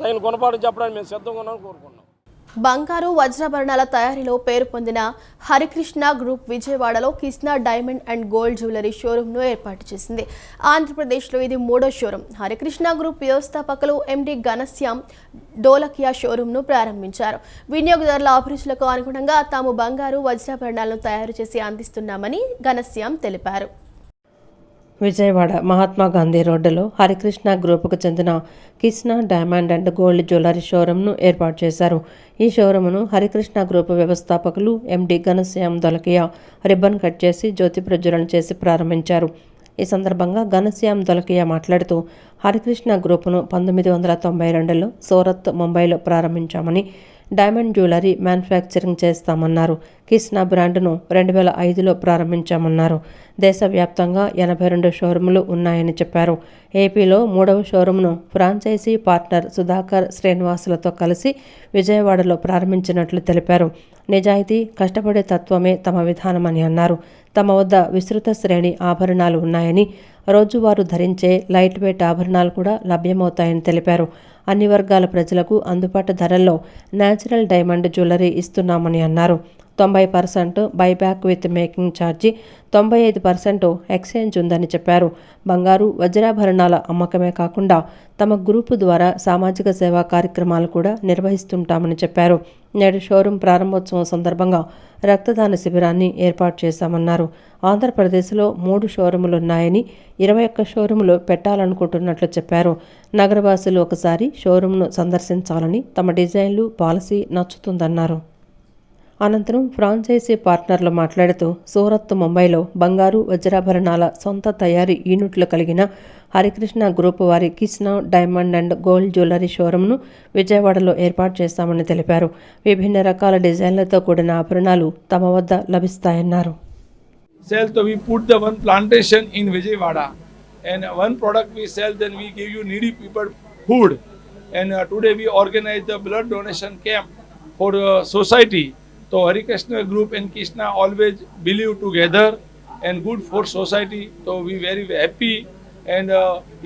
తగిన గుణపాఠం చెప్పడానికి మేము సిద్ధంగా ఉన్నామని కోరుకుంటున్నాం. బంగారు వజ్రాభరణాల తయారీలో పేరు పొందిన హరికృష్ణ గ్రూప్ విజయవాడలో Krishna diamond and gold jewellery షోరూంను ఏర్పాటు చేసింది. ఆంధ్రప్రదేశ్లో ఇది 3వ షోరూం. హరికృష్ణ గ్రూప్ వ్యవస్థాపకులు ఎండి ఘనశ్యామ్ డోలకియా షోరూంను ప్రారంభించారు. వినియోగదారుల అభిరుచులకు అనుగుణంగా తాము బంగారు వజ్రాభరణాలను తయారు చేసి అందిస్తున్నామని ఘనశ్యామ్ తెలిపారు. విజయవాడ మహాత్మా గాంధీ రోడ్డులో హరికృష్ణ గ్రూపుకు చెందిన Krishna diamond and gold jewellery షోరూంను ఏర్పాటు చేశారు. ఈ షోరూంను హరికృష్ణ గ్రూపు వ్యవస్థాపకులు MD Ghanshyam Dholakia ribbon cut చేసి జ్యోతి ప్రజ్వలన చేసి ప్రారంభించారు. ఈ సందర్భంగా ఘనశ్యామ్ దొలకియా మాట్లాడుతూ హరికృష్ణ గ్రూపును 1992లో సూరత్, ముంబైలో ప్రారంభించామని, డైమండ్ జ్యువెలరీ మ్యానుఫ్యాక్చరింగ్ చేస్తామన్నారు. కృష్ణ బ్రాండ్ను 2005లో ప్రారంభించామన్నారు. దేశవ్యాప్తంగా 82 షోరూములు ఉన్నాయని చెప్పారు. ఏపీలో 3వ షోరూంను ఫ్రాంచైజీ పార్ట్నర్ సుధాకర్ శ్రీనివాసులతో కలిసి విజయవాడలో ప్రారంభించినట్లు తెలిపారు. నిజాయితీ, కష్టపడే తత్వమే తమ విధానమని అన్నారు. తమ వద్ద విస్తృత శ్రేణి ఆభరణాలు ఉన్నాయని, రోజువారు ధరించే లైట్ వెయిట్ ఆభరణాలు కూడా లభ్యమవుతాయని తెలిపారు. అన్ని వర్గాల ప్రజలకు అందుబాటు ధరల్లో న్యాచురల్ డైమండ్ జ్యువెలరీ ఇస్తున్నామని అన్నారు. 90% buyback with making charge, 95% exchange ఉందని చెప్పారు. బంగారు, వజ్రాభరణాల అమ్మకమే కాకుండా తమ గ్రూపు ద్వారా సామాజిక సేవా కార్యక్రమాలు కూడా నిర్వహిస్తుంటామని చెప్పారు. నేడు షోరూం ప్రారంభోత్సవం సందర్భంగా రక్తదాన శిబిరాన్ని ఏర్పాటు చేశామన్నారు. ఆంధ్రప్రదేశ్లో 3 షోరూములున్నాయని, 21 షోరూములు పెట్టాలనుకుంటున్నట్లు చెప్పారు. నగరవాసులు ఒకసారి షోరూంను సందర్శించాలని, తమ డిజైన్లు, పాలసీ నచ్చుతుందన్నారు. అనంతరం ఫ్రాంచైజీ పార్ట్నర్లు మాట్లాడుతూ సూరత్, ముంబైలో బంగారు, వజ్రాభరణాల సొంత తయారీ యూనిట్లు కలిగిన హరికృష్ణ గ్రూప్ వారి Krishna diamond and gold jewellery షోరూంను విజయవాడలో ఏర్పాటు చేస్తామని తెలిపారు. విభిన్న రకాల డిజైన్లతో కూడిన ఆభరణాలు తమ వద్ద లభిస్తాయన్నారు. Sell, so we put the one plantation in Vijayawada, and one product we sell, then we give you needy people food. And today we organize the blood donation camp for society. So Harikrishna Group and Krishna always believe together and good for society. So we very happy. And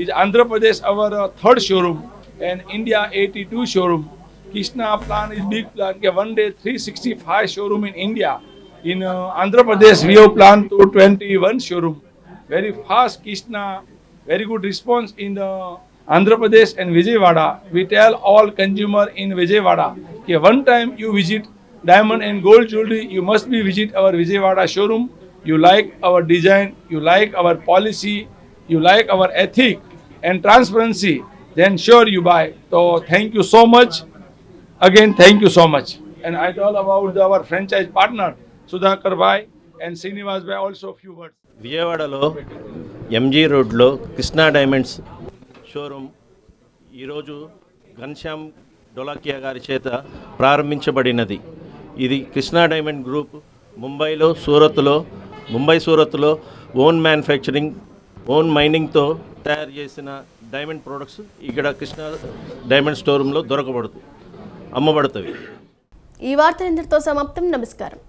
is Andhra Pradesh our third showroom, and India 82 showroom. Krishna plan is big plan. One day 365 showroom in India. In Andhra Pradesh we have planned to 21 showroom. Very fast Krishna, very good response in Andhra Pradesh and Vijayawada. We tell all consumer in Vijayawada, okay, one time you visit diamond and gold jewelry, you must be visit our Vijayawada showroom. You like our design, you like our policy, you like our ethic and transparency, then sure you buy. So thank you so much. Again, thank you so much. And I told about our franchise partner, Sudhakar Bhai and Srinivas Bhai, also a few words. విజయవాడలో MG రోడ్లో Krishna diamonds showroom ఈరోజు ఘనశ్యామ్ డోలాకియా గారి చేత ప్రారంభించబడినది. ఇది Krishna diamond group Mumbai సూరత్లో own manufacturing, own మైనింగ్తో తయారు చేసిన డైమండ్ ప్రొడక్ట్స్ ఇక్కడ కృష్ణా డైమండ్ స్టోరూంలో అమ్మబడుతుంది. ఈ వార్త ఇంతటితో సమాప్తం. నమస్కారం.